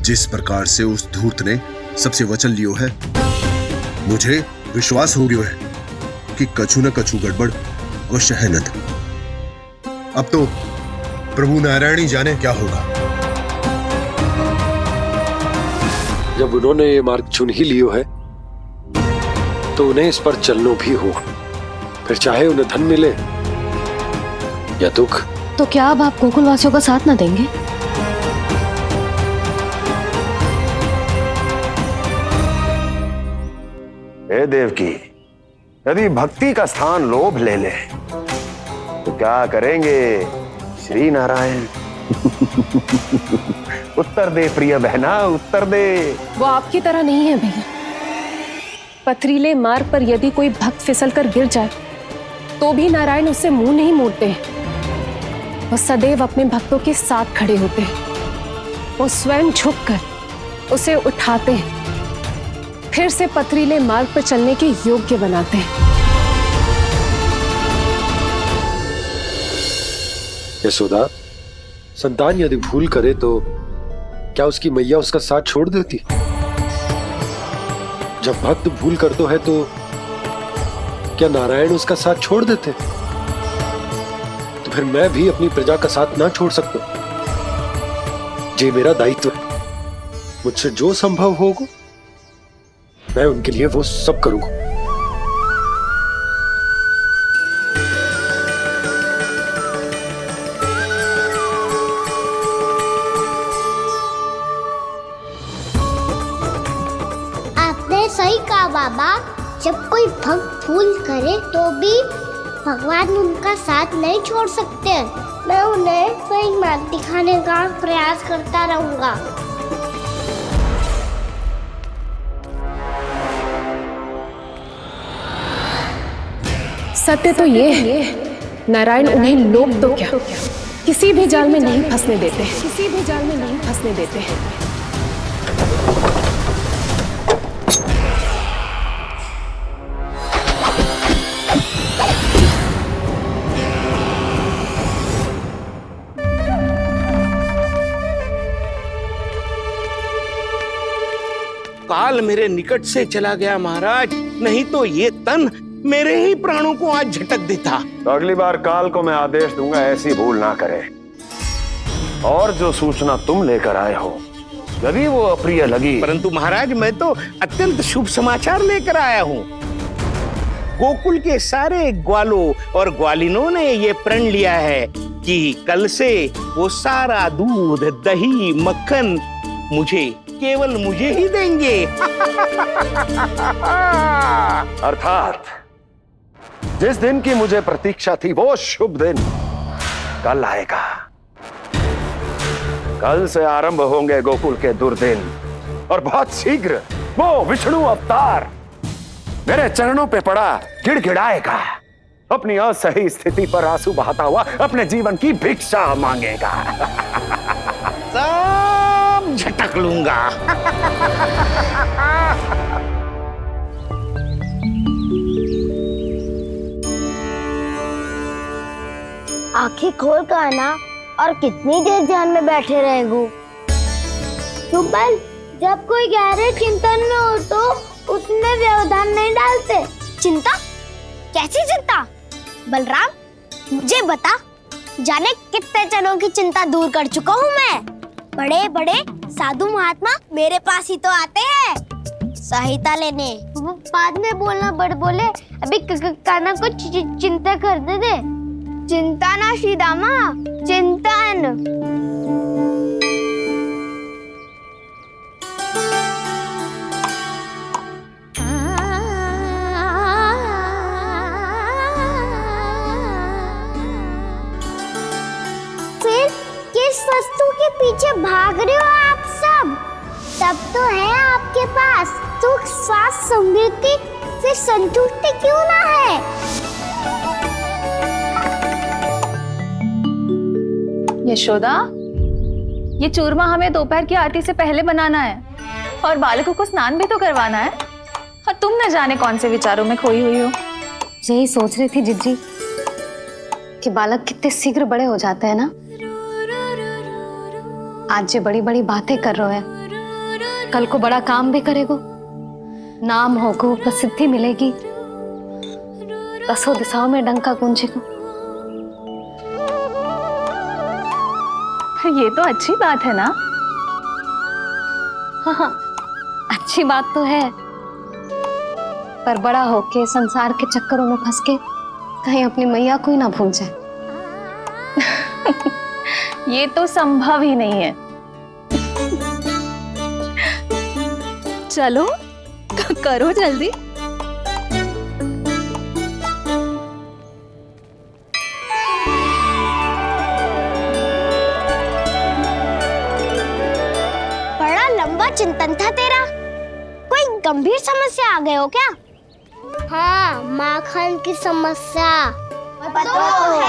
जिस प्रकार से उस धूर्त ने सबसे वचन लियो है, मुझे विश्वास हो गयो है कि कछु न कछु गड़बड़ अवश्य है नद। अब तो प्रभु नारायण ही जाने क्या होगा। जब उन्होंने ये मार्ग चुन ही लियो है तो उन्हें इस पर चलना भी हो, फिर चाहे उन्हें धन मिले या दुख। तो क्या अब आप गोकुलवासियों का साथ न देंगे? हे देवकी, यदि भक्ति का स्थान लोभ ले ले तो क्या करेंगे श्री नारायण? उत्तर दे प्रिय बहना, उत्तर दे। वो आपकी तरह नहीं है भैया। पथरीले मार्ग पर यदि कोई भक्त फिसलकर गिर जाए तो भी नारायण उससे मुंह नहीं मोड़ते हैं। वो सदैव अपने भक्तों के साथ खड़े होते हैं। वो स्वयं झुककर उसे उठाते हैं, फिर से पथरीले मार्ग पर चलने के योग्य बनाते हैं। यशोदा, संतान यदि भूल करे तो क्या उसकी मैया उसका साथ छोड़ देती? जब भक्त भूल करता है तो क्या नारायण उसका साथ छोड़ देते? तो फिर मैं भी अपनी प्रजा का साथ ना छोड़ सकता। ये मेरा दायित्व है। मुझसे जो संभव होगा मैं उनके लिए वो सब करूंगा। सही कहा बाबा, जब कोई भक्त भूल करे तो भी भगवान उनका साथ नहीं छोड़ सकते। मैं उन्हें सही मार्ग दिखाने का प्रयास करता रहूंगा। सत्य तो ये है, नारायण उन्हें लोग तो क्या किसी भी जाल में नहीं फंसने देते, किसी भी जाल में नहीं फंसने देते हैं। काल मेरे निकट से चला गया महाराज, नहीं तो ये तन मेरे ही प्राणों को आज झटक देता। तो अगली बार काल को मैं आदेश दूंगा ऐसी भूल ना करे। और जो सूचना तुम लेकर आए हो यदि वो अप्रिय लगी, परंतु महाराज मैं तो अत्यंत शुभ समाचार लेकर आया हूँ। गोकुल के सारे ग्वालों और ग्वालिनों ने ये प्रण लिया है कि कल से वो सारा दूध, दही, मक्खन केवल मुझे ही देंगे। अर्थात जिस दिन की मुझे प्रतीक्षा थी वो शुभ दिन कल आएगा। कल से आरंभ होंगे गोकुल के दुर्दिन और बहुत शीघ्र वो विष्णु अवतार मेरे चरणों पे पड़ा गिड़गिड़ाएगा। अपनी असही स्थिति पर आंसू बहाता हुआ अपने जीवन की भिक्षा मांगेगा। सब झटक लूंगा। आंखें खोल कर आना और कितनी देर ध्यान में बैठे रहेगो। सुबह जब कोई गहरे चिंतन में हो तो उसमें व्यवधान नहीं डालते। चिंता? कैसी चिंता? बलराम मुझे बता, जाने कितने जनों की चिंता दूर कर चुका हूँ मैं। बड़े बड़े साधु महात्मा मेरे पास ही तो आते हैं सहायता लेने। बाद में बोलना बड़ बोले, अभी काना को चिंता करने दे। चिंता ना श्रीदामा, चिंतन। फिर किस वस्तु के पीछे भाग रहे हो आप सब? सब तो है आपके पास, सुख, स्वास्थ्य, समृद्धि, फिर संतुष्टि क्यों ना है? यशोदा, ये चूरमा हमें दोपहर की आरती से पहले बनाना है और बालकों को स्नान भी तो करवाना है। और तुम न जाने कौन से विचारों में खोई हुई हो। यही सोच रही थी जिज्जी कि बालक कितने शीघ्र बड़े हो जाते हैं ना। आज जो बड़ी बड़ी बातें कर रहे हैं कल को बड़ा काम भी करेगो, नाम होगो, प्रसिद्धि मिलेगी, दसों दिशाओं में डंका गूंजेगो। ये तो अच्छी बात है ना? हाँ, अच्छी बात तो है, पर बड़ा होके संसार के चक्करों में फंस के कहीं अपनी मैया को ही ना भूल जाए। ये तो संभव ही नहीं है। चलो करो जल्दी। बड़ा लंबा चिंतन था तेरा। कोई गंभीर समस्या आ गए हो क्या? हाँ, माखन की समस्या तो है।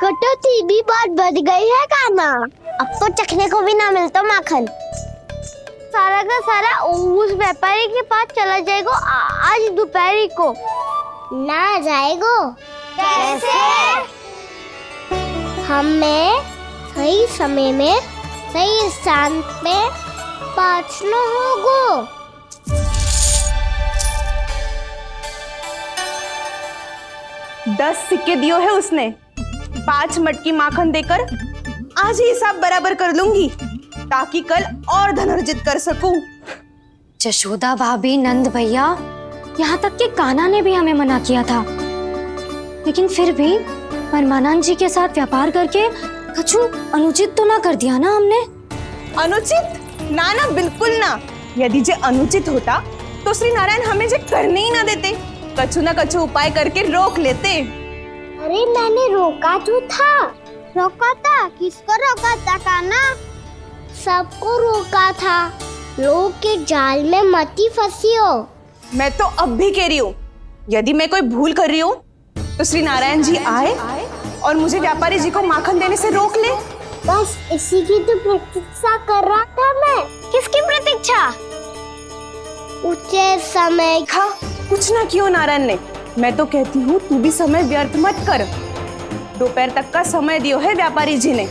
कटौती भी बहुत बढ़ गई है काना। अब तो चखने को भी ना मिलता माखन। सारा का सारा उस व्यापारी के पास चला जाएगा आज दोपहर को। ना जाएगो। कैसे? हमें सही समय में सही स्थान पे पहुंचना होगा। 10 सिक्के दियो है उसने। 5 मटकी माखन देकर आज ही हिसाब बराबर कर लूंगी ताकि कल और धन अर्जित कर सकूं। जशोदा भाभी, नंद भैया, यहाँ तक कि कान्हा ने भी हमें मना किया था, लेकिन फिर भी परमानंद जी के साथ व्यापार करके कछु अनुचित तो ना कर दिया ना हमने? अनुचित? ना ना, बिल्कुल ना। यदि जे अनुचित होता तो श्री नारायण हमें जे करने ही ना देते, कछु ना कछु उपाय करके रोक लेते। अरे मैंने रोका तो था। रोका था? किसको रोका था काना? सबको रोका था। लोग के जाल में मती फंसी हो। मैं तो अब भी कह रही हूँ, यदि मैं कोई भूल कर रही हूँ तो श्री नारायण जी आए और मुझे व्यापारी जी को माखन देने से रोक ले। बस इसी की तो प्रतीक्षा कर रहा था मैं। किसकी प्रतीक्षा? उचित समय। देखा, कुछ ना क्यों नारायण ने। मैं तो कहती हूँ तू भी समय व्यर्थ मत कर। दोपहर तक का समय दियो है व्यापारी जी ने।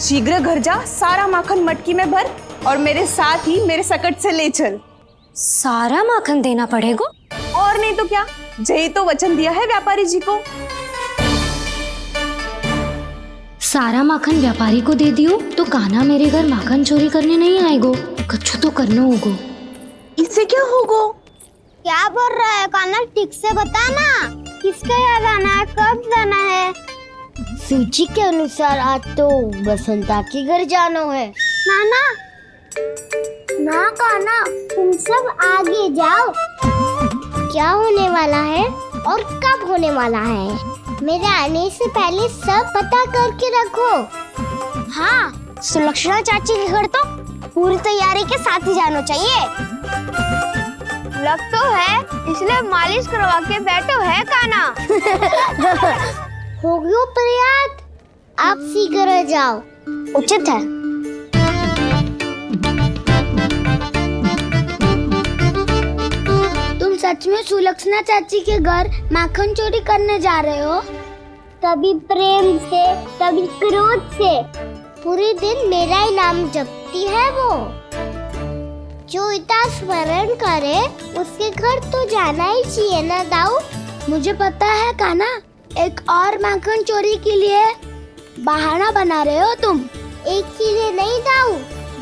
शीघ्र घर जा, सारा माखन मटकी में भर और मेरे साथ ही मेरे सकट से ले चल। सारा माखन देना पड़ेगा? और नहीं तो क्या, जय तो वचन दिया है व्यापारी जी को। सारा माखन व्यापारी को दे दियो तो कान्हा मेरे घर माखन चोरी करने नहीं आएगो। कछु तो करना होगा। इससे क्या होगा? क्या बोल रहा है काना? ठीक से बता ना। किसका यहाँ जाना है? कब जाना है? सूची के अनुसार आज तो बसंता के घर जाना है। नाना, ना काना, तुम सब आगे जाओ। क्या होने वाला है और कब होने वाला है, मेरे आने से पहले सब पता करके रखो। हाँ, सुलक्षणा चाची के घर तो पूरी तैयारी के साथ ही जाना चाहिए। लग तो है, इसलिए मालिश करवा के बैठो है काना। हो गयो प्रयास, आप शीघ्र जाओ। उचित है। तुम सच में सुलक्षणा चाची के घर माखन चोरी करने जा रहे हो? कभी प्रेम से, कभी क्रोध से, पूरे दिन मेरा ही नाम जपती है वो। जो इतना स्मरण करे उसके घर तो जाना ही चाहिए ना दाऊ। मुझे पता है काना, एक और माखन चोरी के लिए बहाना बना रहे हो तुम। एक के लिए नहीं दाऊ,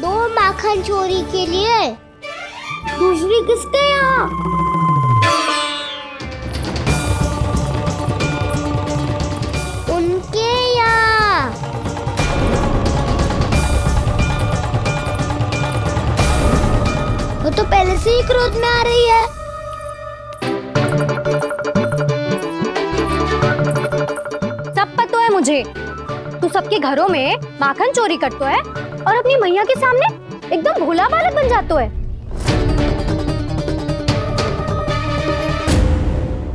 2 माखन चोरी के लिए। दूसरी किसके यहाँ? उनके यहाँ। वो तो पहले से ही क्रोध में आ रही है। सब पता है मुझे, तू सबके घरों में माखन चोरी करतो है और अपनी मैया के सामने एकदम भोला बालक बन जातो है।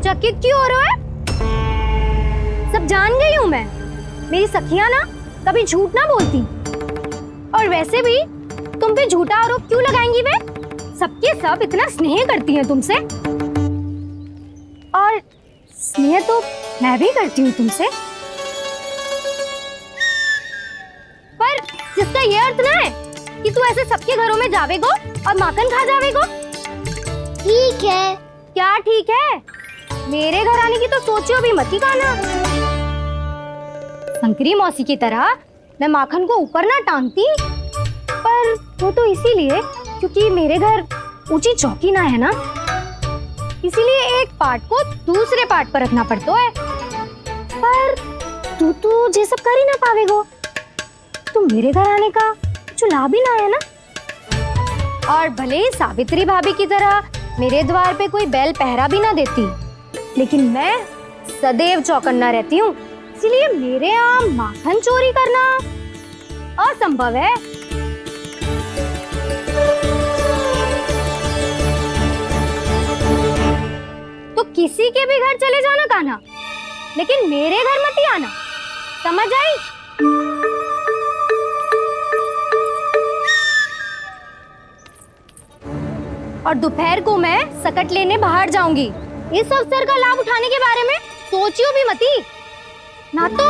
चकित क्यों हो रहे हो? सब जान गई हूँ मैं। मेरी सखियां ना कभी झूठ ना बोलती, और वैसे भी तुम पे झूठा आरोप क्यों लगाएंगी वे? सबके सब इतना स्नेह करती हैं तुमसे, और स्नेह तो मैं भी करती हूँ तुमसे, पर जिसका ये अर्थ ना है कि तू ऐसे सबके घरों में जावेगो और माखन खा जावेगो? ठीक है। क्या ठीक है? मेरे घर आने की तो सोचियो भी मत ही खाना। शंकरी मौसी की तरह मैं माखन को ऊपर ना टांगती, पर वो तो इसीलिए क्योंकि मेरे घर ऊंची चौकी ना है ना, इसीलिए एक पार्ट को दूसरे पार्ट पर रखना पड़ता है। पर तू ये सब कर ही ना पावेगो, तो मेरे घर आने का कुछ लाभ ही ना है ना। और भले ही सावित्री भाभी की तरह मेरे द्वार पे कोई बैल पहरा भी ना देती, लेकिन मैं सदैव चौकन्ना रहती हूँ, इसलिए मेरे यहाँ माखन चोरी करना असंभव है। तो किसी के भी घर चले जाना कान्हा, लेकिन मेरे घर मत ही आना, समझ आई? और दोपहर को मैं सकट लेने बाहर जाऊंगी। इस अवसर का लाभ उठाने के बारे में सोचियो भी मती, ना तो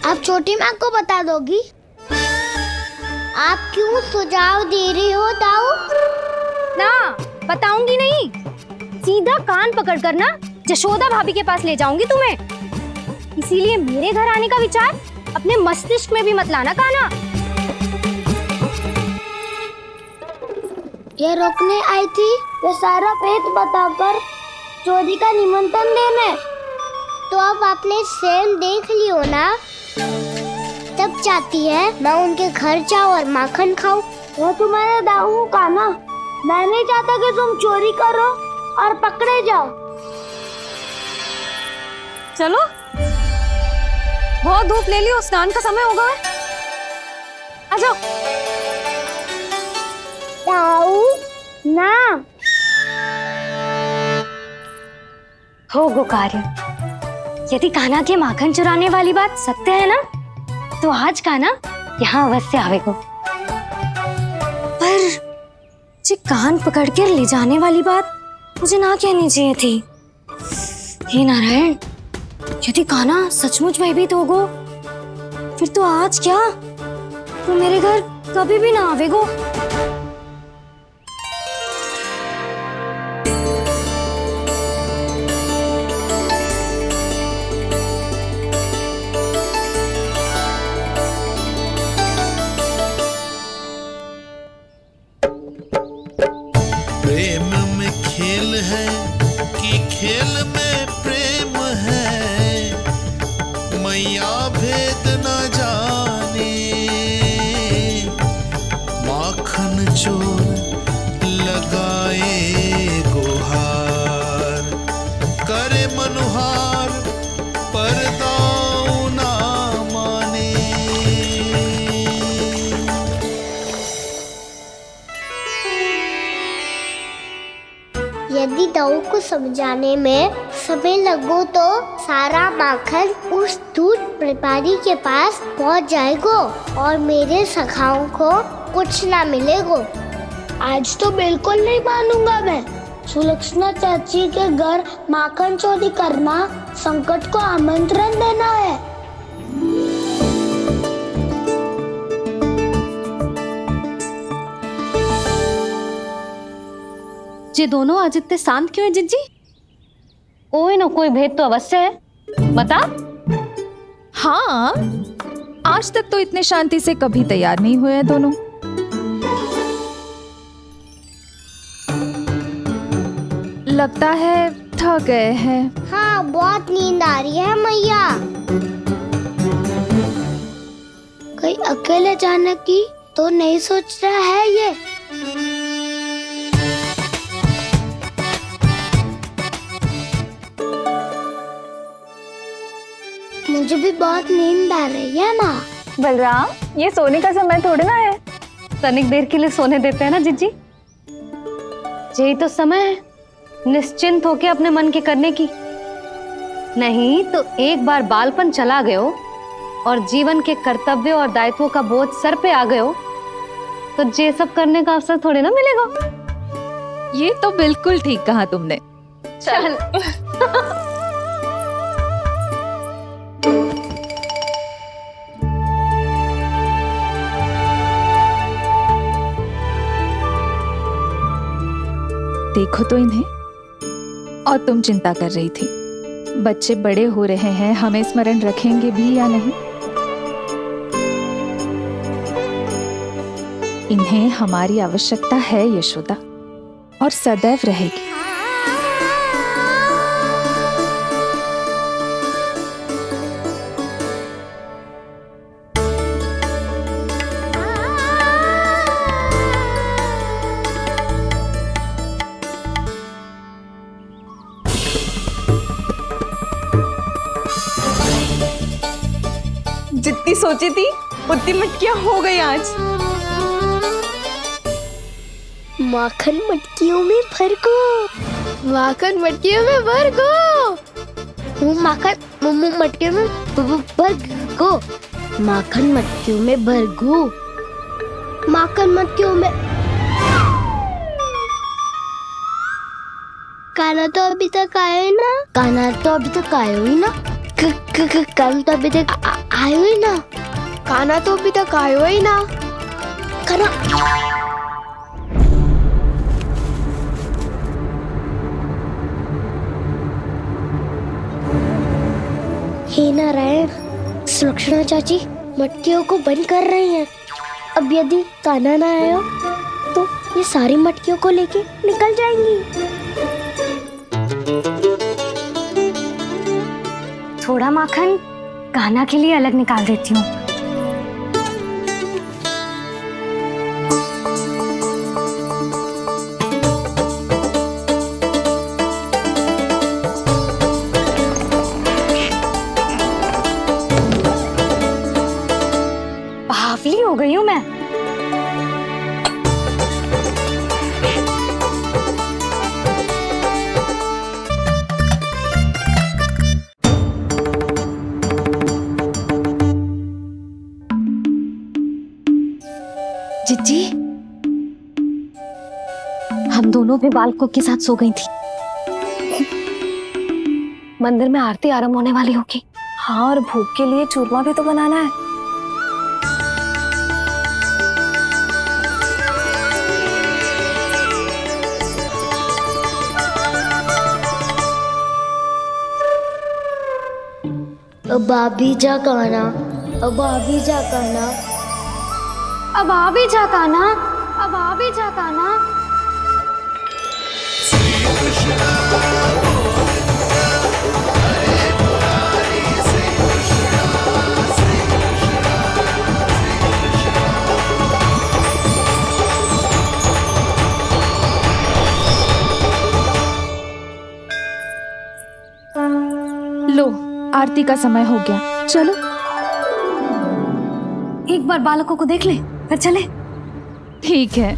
आप छोटी माँ को बता दोगी? आप क्यों सुझाव दे रही हो दाऊ? ना बताऊंगी नहीं, सीधा कान पकड़ कर ना जशोदा भाभी के पास ले जाऊंगी तुम्हें। इसीलिए मेरे घर आने का विचार अपने मस्तिष्क में भी मत लाना कान्हा। ये रोकने आई थी ये सारा पेट बताकर चोरी का निमंत्रण देने। तो अब आपने स्वयं देख लियो ना, तब चाहती है मैं उनके घर जाऊँ और माखन खाऊं। वो तुम्हारे दाऊ का ना, मैं नहीं चाहता कि तुम चोरी करो और पकड़े जाओ। चलो, बहुत धूप ले लियो, स्नान का समय होगा। आ जाओ। दाऊ ना हो गो कार्य। यदि कान्हा के माखन चुराने वाली बात सत्य है ना, तो आज कान्हा यहाँ अवश्य आवेगो। पर जे कान पकड़ कर ले जाने वाली बात मुझे ना कहनी चाहिए थी। हे नारायण, यदि कान्हा सचमुच भयभीत होगो, फिर तो आज क्या, तो मेरे घर कभी भी ना आवेगो। प्रेम में खेल है कि खेल में प्रेम है, मैया भेद न जाने। माखन चोर लगाए गुहार, करे मनुहार पर दाऊ ना माने। यदि दाऊ को समझाने में समय लगो तो सारा माखन उस दूध व्यापारी के पास पहुंच जाएगो और मेरे सखाओं को कुछ ना मिलेगो। आज तो बिल्कुल नहीं मानूंगा मैं। सुलक्षणा चाची के घर माखन चोरी करना संकट को आमंत्रण देना है। ये दोनों आज इतने शांत क्यों है जिज्जी? कोई ना कोई भेद तो अवश्य है, बता। हाँ, आज तक तो इतने शांति से कभी तैयार नहीं हुए हैं दोनों। लगता है थक गए हैं। हाँ, बहुत नींद आ रही है मैया। कहीं अकेले जाने की तो नहीं सोच रहा है ये? मुझे भी बहुत नींद आ रही है माँ। बलराम, ये सोने का समय थोड़ी ना है। तनिक देर के लिए सोने देते हैं ना जिज्जी। यही तो समय है निश्चिंत होके अपने मन के करने की। नहीं तो एक बार बालपन चला गयो और जीवन के कर्तव्यों और दायित्वों का बोझ सर पे आ गयो, तो ये सब करने का अवसर थोड़ी ना मिलेगा। ये तो बिल्कुल ठीक कहा तुमने। चल। देखो तो इन्हें। और तुम चिंता कर रही थी बच्चे बड़े हो रहे हैं, हमें स्मरण रखेंगे भी या नहीं। इन्हें हमारी आवश्यकता है यशोदा, और सदैव रहेगी। जितनी सोची थी उतनी मटकियां हो गई आज। माखन मटकियों में भर को, माखन मटकियों में भर को, माखन मटकियों में भर को, माखन मटकियों में भर को, माखन मटकियों में। काना तो अभी तक आया ही ना, काना तो अभी तक आया ही ना, काना तो अभी तक आयो ही ना, काना तो अभी तक आयो ही ना, काना। हे नारायण, सुलक्षणा चाची मटकियों को बंद कर रही हैं। अब यदि कान्हा ना आया तो ये सारी मटकियों को लेके निकल जाएंगी। थोड़ा माखन कान्हा के लिए अलग निकाल देती हूँ। बावली हो गई हूँ मैं। जिज्जी, हम दोनों भी बालकों के साथ सो गई थी। मंदिर में आरती आरंभ होने वाली होगी। हाँ, और भोग के लिए चूरमा भी तो बनाना है। अब आ भी जा कान्हा, अब आ भी जा कान्हा, अब आ भी जा कान्हा, अब आ भी जा कान्हा। लो, आरती का समय हो गया, चलो। एक बार बालकों को देख ले, फिर चले। ठीक है।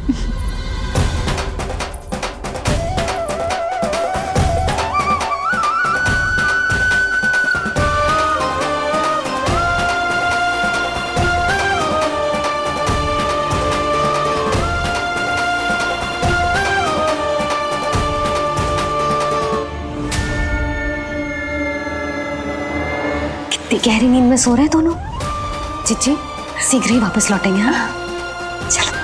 कितनी गहरी नींद में सो रहे हैं दोनों। चिच्ची शीघ्र ही वापस लौटेंगे। हाँ, चलो।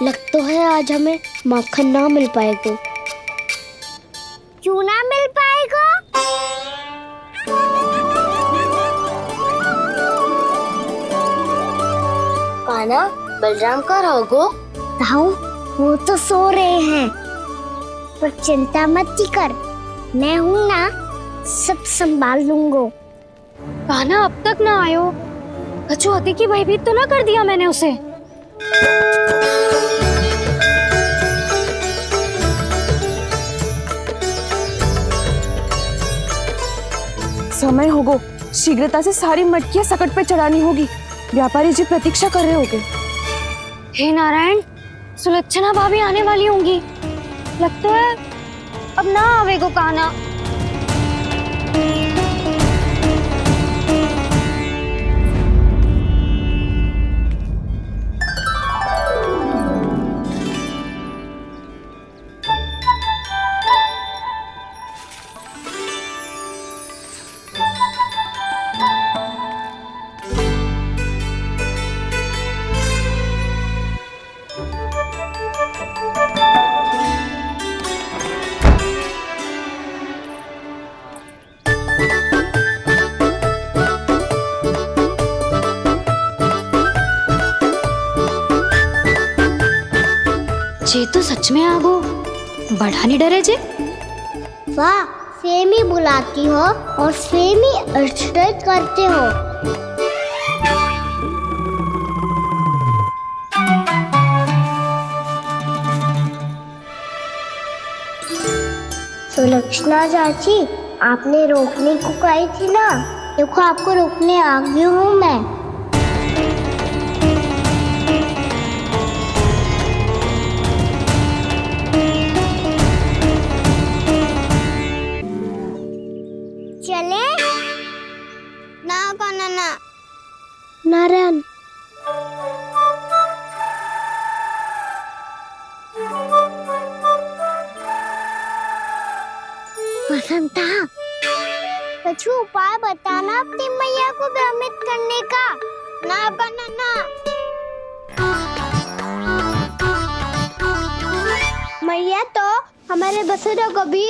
लग तो है आज हमें माखन ना मिल पाएगा। क्यों ना मिल पाएगा? कान्हा, बलराम का रहोगो? ताऊ, वो तो सो रहे हैं, पर चिंता मत कर, मैं हूँ ना, सब संभाल लूंगा। कान्हा अब तक ना आयो, कछुआती की भयभीत तो ना कर दिया मैंने उसे? समय होगो, शीघ्रता से सारी मटकियां सकट पे चढ़ानी होगी। व्यापारी जी प्रतीक्षा कर रहे होंगे। हे नारायण, सुलक्षणा भाभी आने वाली होंगी। लगता है अब ना आवेगो काना। जे तो सच में आगो बढ़ा नहीं डरे जे। वाह, सेम ही बुलाती हो और सेम ही अर्चना करते हो। सुलक्षणा चाची, आपने रोकने को कही थी ना, देखो आपको रोकने आ गई हूँ मैं। चले ना काना ना। नारायण, वसंता, कुछ उपाय बताना अपनी मैया को भ्रमित करने का। ना काना ना। मैया तो हमारे बसेरों को भी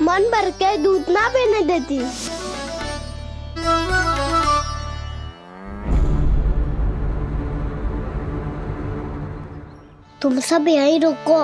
मन भर के दूध ना पीने देती। तुम सब यहीं रुको।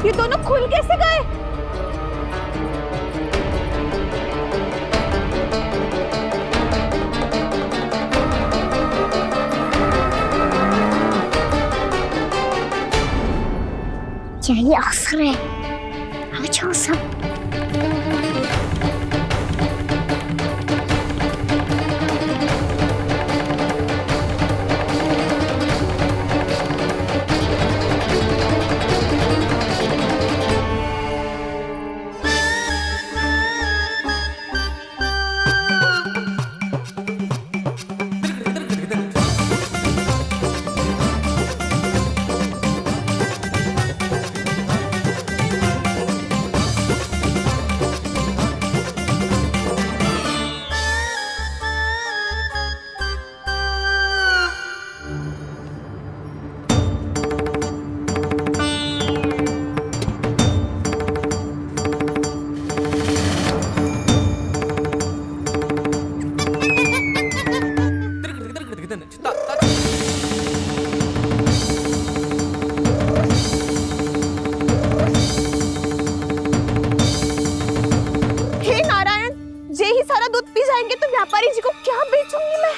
ये दोनों खुल कैसे गए? यही अवसर है, आ जाओ सब। तो व्यापारी जी को क्या बेचूंगी मैं?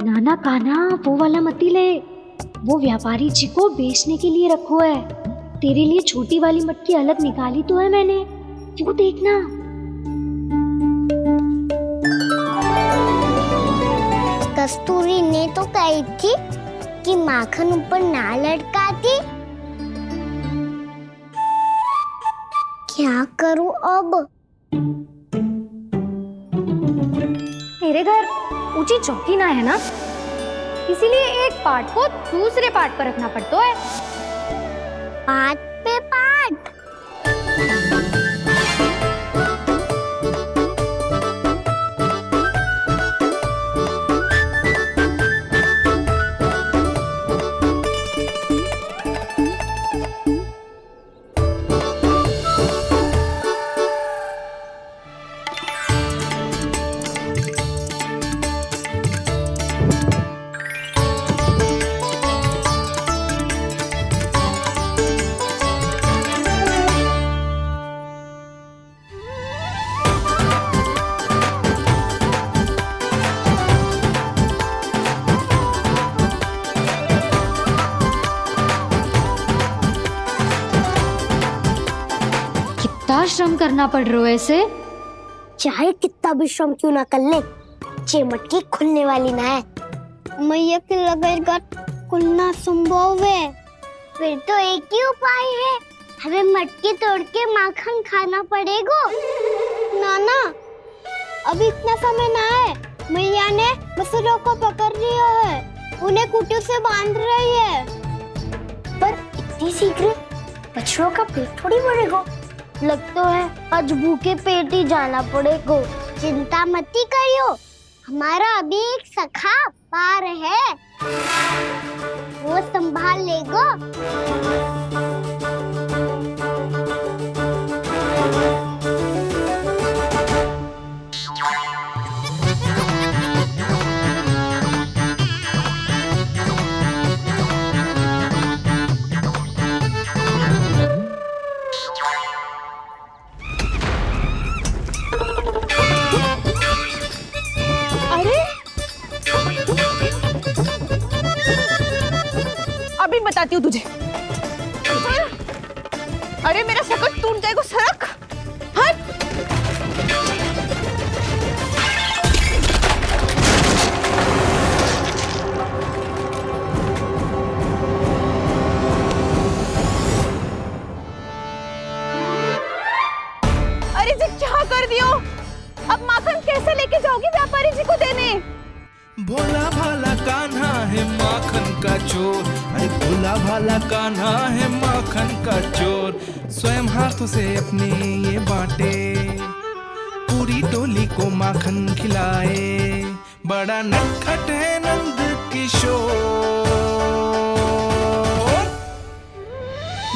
नाना कान्हा वो वाला मती ले, वो व्यापारी जी को बेचने के लिए रखो है। तेरे लिए छोटी वाली मटकी अलग निकाली तो है मैंने, वो देखना। कस्तूरी ने तो कही थी कि माखन ऊपर ना लटकाती। क्या करूं अब? मेरे घर ऊंची चौकी ना है ना, इसीलिए एक पार्ट को दूसरे पार्ट पर रखना पड़ता है। पार्ट पे पार्ट। कितना श्रम करना पड़ रहा है इसे। चाहे कितना भी श्रम क्यों ना कर ले, ये मटकी खुलने वाली ना है। मैया के लगेगा खुलना संभव है। फिर तो एक ही उपाय है, हमें मटकी तोड़ के माखन खाना पड़ेगा। नाना, अभी इतना समय ना है। मैया ने बछड़ों को पकड़ लिया है, उन्हें कुटियों से बांध रही है। पर इतनी शीघ्र बछड़ों का पेट थोड़ी भरेगा। लगता है आज भूखे पेट ही जाना पड़ेगा। चिंता मत करियो, हमारा अभी एक सखा पार है, वो संभाल लेगा। अभी बताती हूँ तुझे। अरे मेरा सकट टूट जाएगा, सरक हट। अरे जी क्या कर दियो? अब माखन कैसे लेके जाओगी व्यापारी जी को देने? भोला भाला कान्हा है माखन का चोर, अरे भोला भाला कान्हा है माखन का चोर। स्वयं हाथों से अपने ये बांटे, पूरी टोली को माखन खिलाए। बड़ा नटखट है नंद किशोर।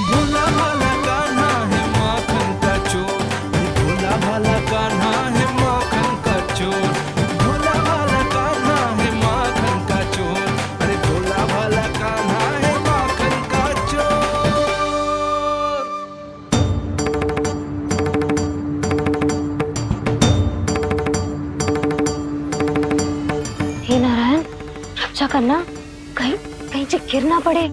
भोला भाला कान्हा है माखन का चोर, अरे भोला भाला कान्हा है माखन का चोर। भोला भाला कान्हा है माखन का चोर, अरे भोला भाला कान्हा है माखन का चोर। हे नारायण, रक्षा करना, कहीं कहीं से गिर ना पड़े।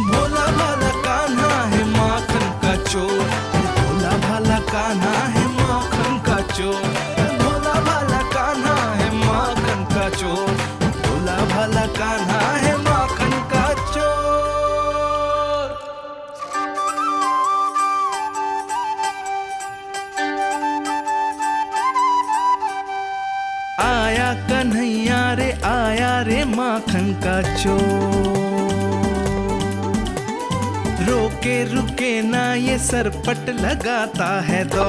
भोला भाला कान्हा है माखन का चोर, भोला भाला कान्हा है माखन का चोर। भोला भाला कान्हा है माखन का चोर, भोला भाला कान्हा है माखन का चोर। आया कन्हैया रे आया रे माखन का चोर। रोके रुके ना ये सरपट लगाता है दौड़।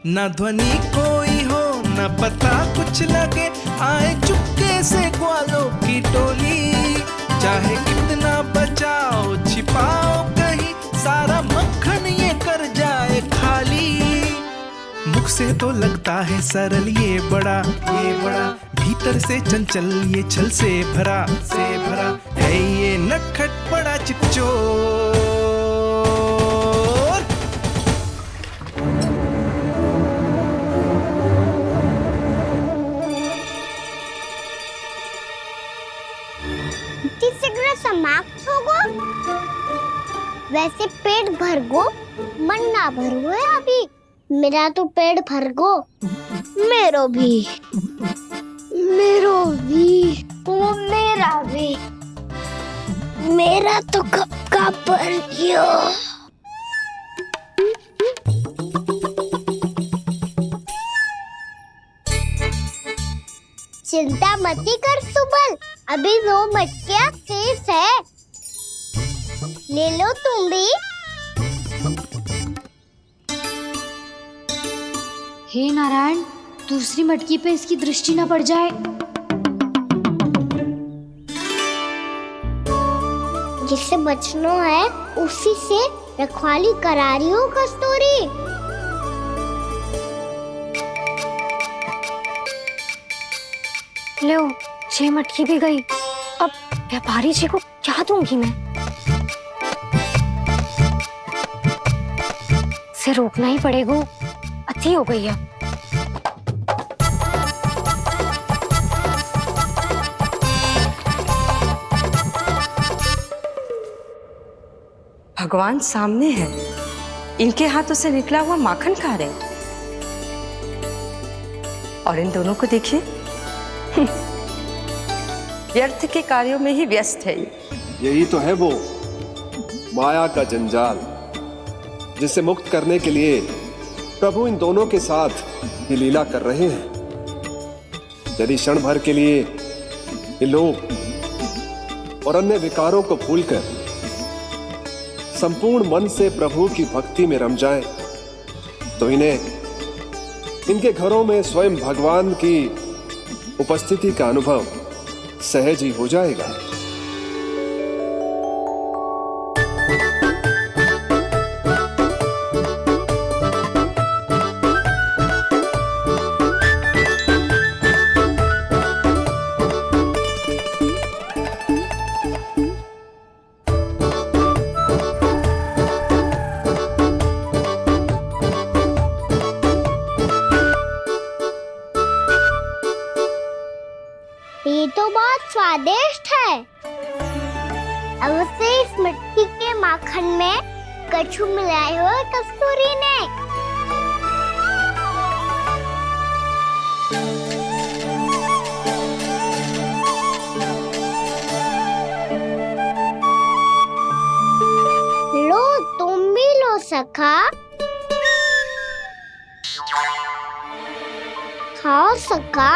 ना ध्वनि कोई हो ना पता कुछ लगे, आए चुपके से ग्वालों की टोली। चाहे कितना बचाओ छिपाओ कहीं, सारा मक्खन ये कर जाए खाली। मुख से तो लगता है सरल ये बड़ा भीतर से चंचल ये छल से भरा है ये नटखट बड़ा चिकचोर। वैसे पेट भर गो, मन ना भर है अभी। मेरा तो पेट भर गो, मेरो भी, मेरो भी, वो मेरा भी, मेरा तो कब का भर गया। चिंता मती कर सुबल, अभी 2 मटकियाँ शेष है, ले लो तुम भी। हे नारायण, दूसरी मटकी पे इसकी दृष्टि न पड़ जाए। जिससे बचना है उसी से रखवाली करा रही हो कस्तूरी। लो, 6 मटकी भी गई। अब व्यापारी जी को क्या दूंगी मैं? इसे रोकना ही पड़ेगा, अति हो गई है। भगवान सामने है, इनके हाथों से निकला हुआ माखन खा रहे हैं। और इन दोनों को देखिए, व्यर्थ के कार्यों में ही व्यस्त है। यही तो है वो माया का जंजाल, जिसे मुक्त करने के लिए प्रभु इन दोनों के साथ ये लीला कर रहे हैं। यदि क्षण भर के लिए ये लोग और अन्य विकारों को भूलकर संपूर्ण मन से प्रभु की भक्ति में रम जाएं, तो इन्हें इनके घरों में स्वयं भगवान की उपस्थिति का अनुभव सहज ही हो जाएगा। ये तो बहुत स्वादिष्ट है। अवश्य इस मिट्टी के माखन में कछु मिलाए हो कस्तूरी ने। लो, तुम भी लो सखा, खाओ सखा।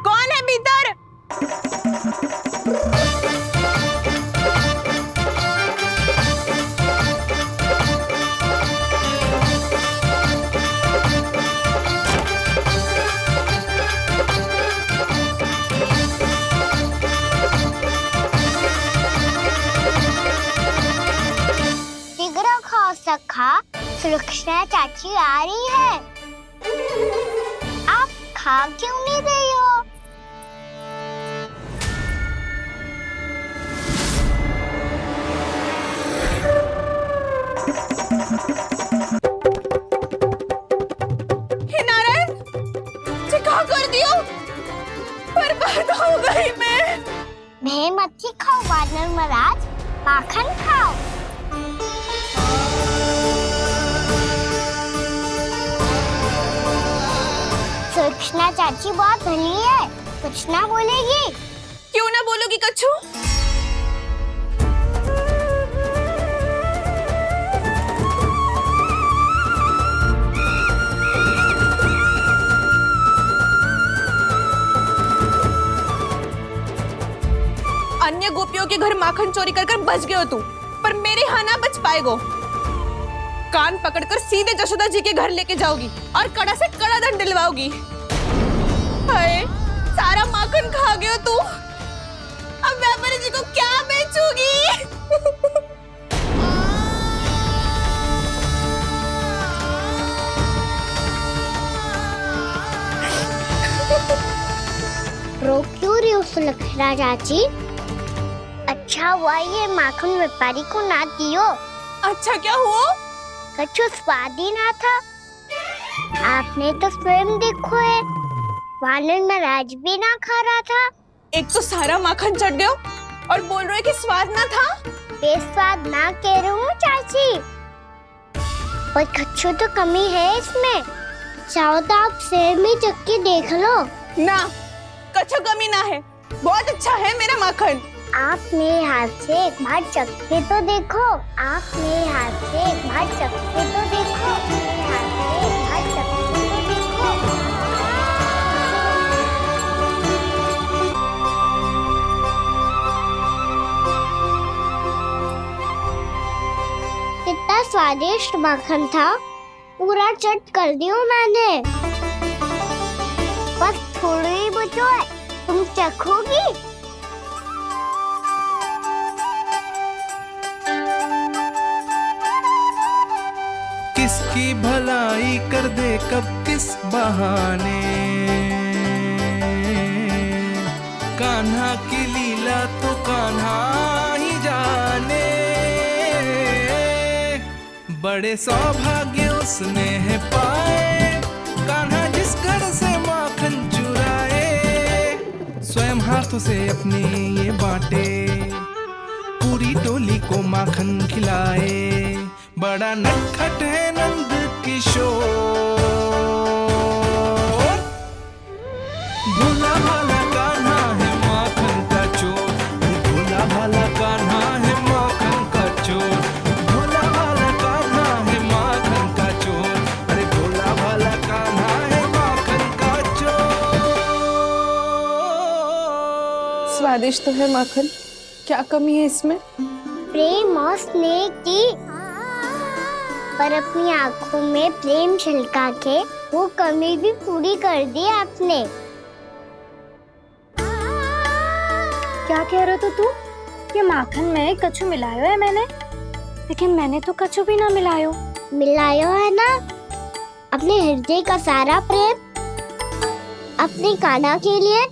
कौन है भीतर? शीघ्र खाओ सखा, सुलक्षणा चाची आ रही है। आप खा क्यों नहीं रही हो? हे नारायण, ये क्या कर दियो? बर्बाद हो गई मैं। भे मच्छी खाओ वानर महाराज, माखन खाओ। सुलक्षणा चाची बहुत भली है, कुछ ना बोलेगी। क्यों ना बोलोगी कच्छू? अन्य गोपियों के घर माखन चोरी कर बच गए हो तू, पर मेरे यहाँ ना बच पाएगो। कान पकड़कर सीधे जशोदा जी के घर लेके जाओगी और कड़ा से कड़ा दंड दिलवाओगी। हाय, सारा माखन खा गए हो तू। अब व्यापारी जी को क्या बेचूगी? रो क्यों रही हो सुलक्षणा चाची? अच्छा हुआ ये माखन व्यापारी को ना दियो। अच्छा क्या हुआ? कछु स्वाद ही ना था। आपने तो स्वयं देखो है, वानर महाराज भी ना खा रहा था। एक तो सारा माखन चढ़ गयो और बोल रहे कि स्वाद ना था। बेस्वाद ना कह रही हूँ चाची, पर कच्चू तो कमी है इसमें। चाहो तो आप सेर में चक्की देख लो। ना, कच्चू कमी ना है, बहुत अच्छा है मेरा माखन। आप मेरे हाथ से एक बार चक्के तो देखो। आप मेरे हाथ से एक बार चक्के तो देखो। मेरे हाथ से एक बार चक्के तो देखो। कितना स्वादिष्ट माखन था, पूरा चट कर दिया मैंने। बस थोड़ी ही बचो है, तुम चखोगी? किसकी भलाई कर दे कब किस बहाने, कान्हा की लीला तो कान्हा ही जाने। बड़े सौभाग्य उसने है पाए, कान्हा जिस घर से माखन चुराए। स्वयं हाथों से अपने ये बांटे, पूरी टोली को माखन खिलाए। बड़ा नटखट है नंद किशोर, भोला भाला कान्हा है माखन का चोर। भोला भाला कान्हा है माखन का चोर। भोला भाला कान्हा है माखन का चोर। अरे भोला भाला कान्हा है माखन का चोर। स्वादिष्ट तो है माखन, क्या कमी है इसमें? प्रेम और स्नेह की, पर अपनी आंखों में प्रेम छलका के वो कमी भी पूरी कर दी आपने। क्या कह रहे हो तू? ये माखन में कच्चू मिलायो है मैंने, लेकिन मैंने तो कच्चू भी ना मिलायो। मिलायो है ना, अपने हृदय का सारा प्रेम अपनी कान्हा के लिए।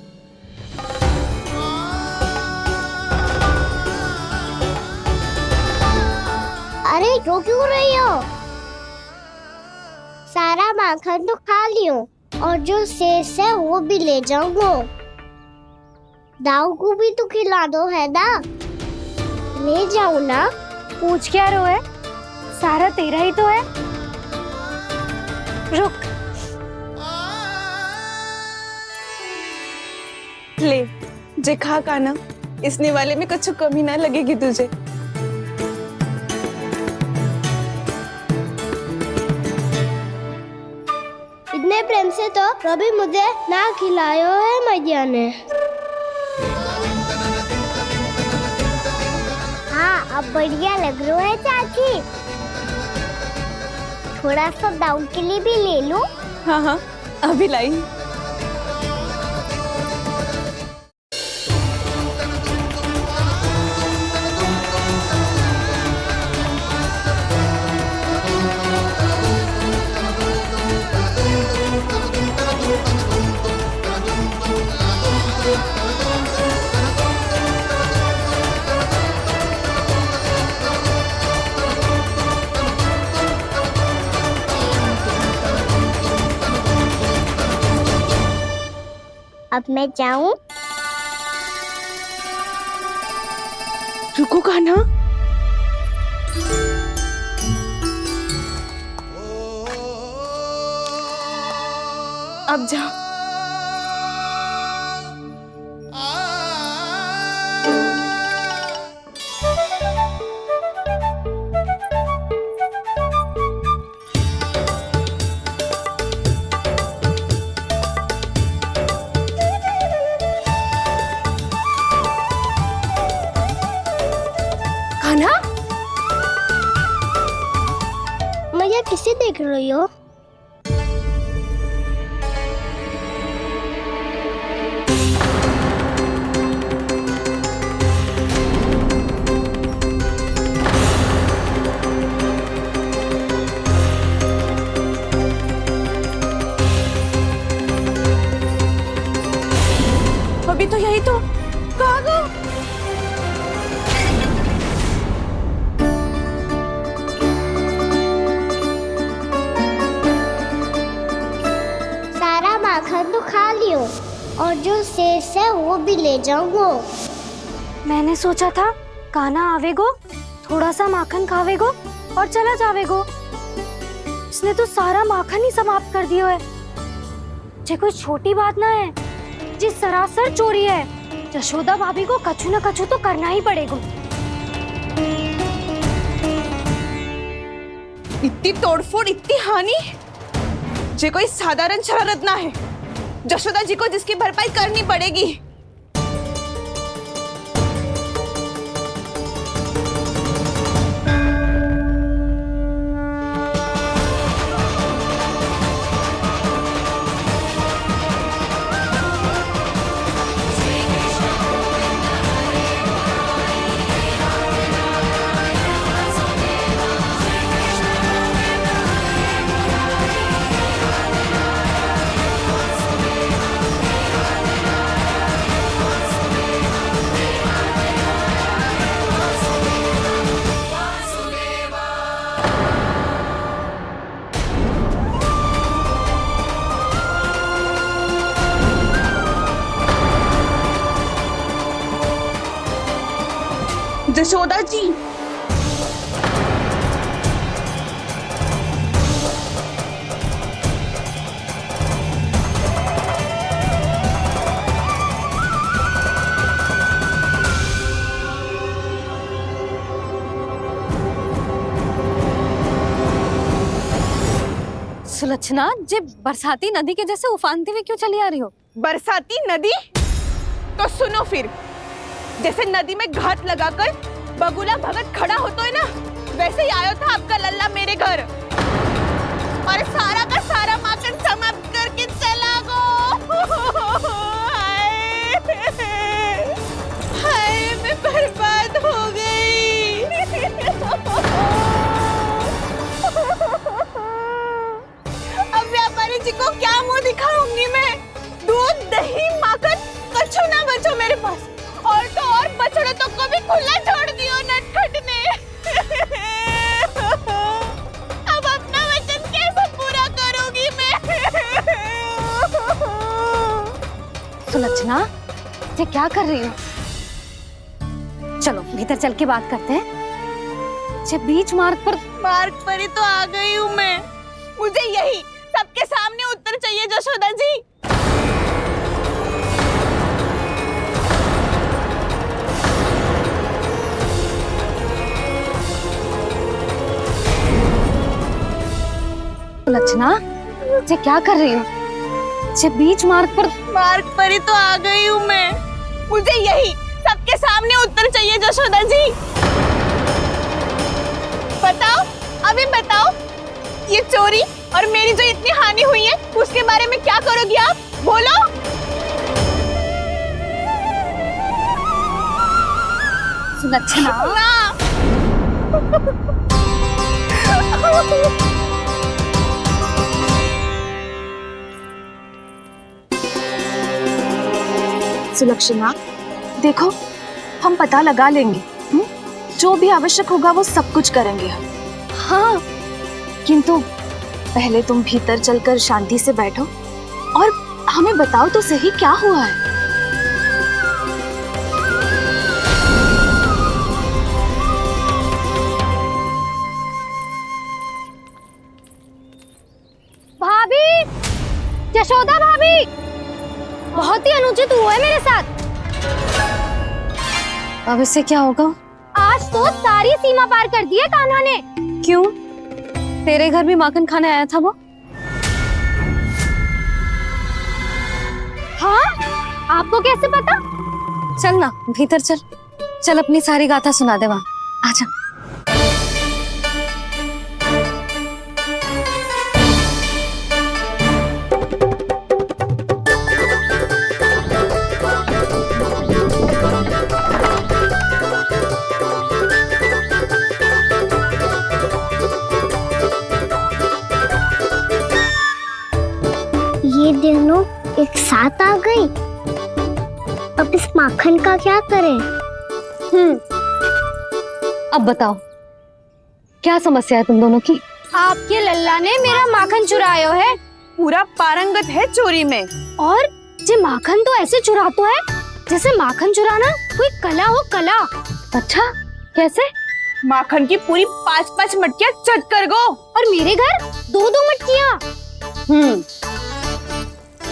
अरे रो क्यों रही हो? सारा माखन तो खा लियो, और जो शेष है वो भी ले जाऊंगा। दाऊ को भी तो खिला दो है ना, ले जाओ ना। पूछ क्या रो है, सारा तेरा ही तो है। रुक, ले जे खा कान्हा, इसने वाले में कुछ कमी ना लगेगी तुझे। इतने प्रेम से तो कभी मुझे ना खिलायो है मैया ने। हाँ, अब बढ़िया लग रहा है चाची। थोड़ा सा दाऊ के लिए भी ले लो। हाँ हाँ, अभी लाई। अब मैं जाऊं? रुको कान्हा, अब जा। कान्हा, मैया किसे देख रही हो? अभी तो यही तो। कहाँ गो? सारा माखन तो खा लियो और जो शेष है वो भी ले जाऊंगो। मैंने सोचा था कान्हा आवेगो, थोड़ा सा माखन खावेगो और चला जावेगो। इसने तो सारा माखन ही समाप्त कर दियो है। जे कोई छोटी बात ना है, जी सरासर चोरी है। यशोदा भाभी को कछु न कछु तो करना ही पड़ेगा। इतनी तोड़फोड़, इतनी हानि, जे कोई साधारण शरारत ना है। यशोदा जी को जिसकी भरपाई करनी पड़ेगी। यशोदा जी, सुलक्षणा, जे बरसाती नदी के जैसे उफानते हुए क्यों चली आ रही हो? बरसाती नदी? तो सुनो फिर, जैसे नदी में घाट लगाकर बगुला भगत खड़ा होता है ना, वैसे ही आया था आपका लल्ला मेरे घर और सारा का सारा माखन समाप्त करके चला गो। हाय, मैं बर्बाद हो गई। अब व्यापारी जी को क्या मुंह दिखाऊंगी मैं? दूध, दही, माखन कछु ना बचो मेरे पास। और तो और बछड़े तो को भी खुला छोड़ दियो नटखट ने। अब अपना वचन कैसे पूरा करूंगी मैं? सुलक्षणा, ये क्या कर रही हो? चलो भीतर चल के बात करते हैं। जे बीच मार्ग पर ही तो आ गई हूँ मैं। मुझे यही सबके सामने उत्तर चाहिए यशोदा जी। सुलक्षणा, ये क्या कर रही हो? जे बीच मार्ग पर ही तो आ गई हूँ मैं। मुझे यही सबके सामने उत्तर चाहिए यशोदा जी। बताओ, अभी बताओ, ये चोरी और मेरी जो इतनी हानि हुई है उसके बारे में क्या करोगी आप? बोलो। सुलक्षणा, सुलक्षणा, देखो, हम पता लगा लेंगे। जो भी आवश्यक होगा वो सब कुछ करेंगे हम। हाँ, किंतु पहले तुम भीतर चलकर शांति से बैठो और हमें बताओ तो सही क्या हुआ है। भाभी, यशोदा भाभी, बहुत ही अनुचित हुआ है मेरे साथ। अब इससे क्या होगा? आज तो सारी सीमा पार कर दी है कान्हा ने। क्यों? तेरे घर भी माखन खाने आया था वो? हाँ, आपको कैसे पता? चल ना भीतर चल, चल अपनी सारी गाथा सुना दे वहां। आजा। ये दोनों एक साथ आ गई। अब इस माखन का क्या करें? अब बताओ, क्या समस्या है तुम दोनों की? आपके लल्ला ने मेरा माखन चुराया है। पूरा पारंगत है चोरी में। और जे माखन तो ऐसे चुरातो है जैसे माखन चुराना कोई कला हो, कला। अच्छा, कैसे? माखन की पूरी 5-5 मटकियां चट कर गो। और मेरे घर 2-2 मटकियां।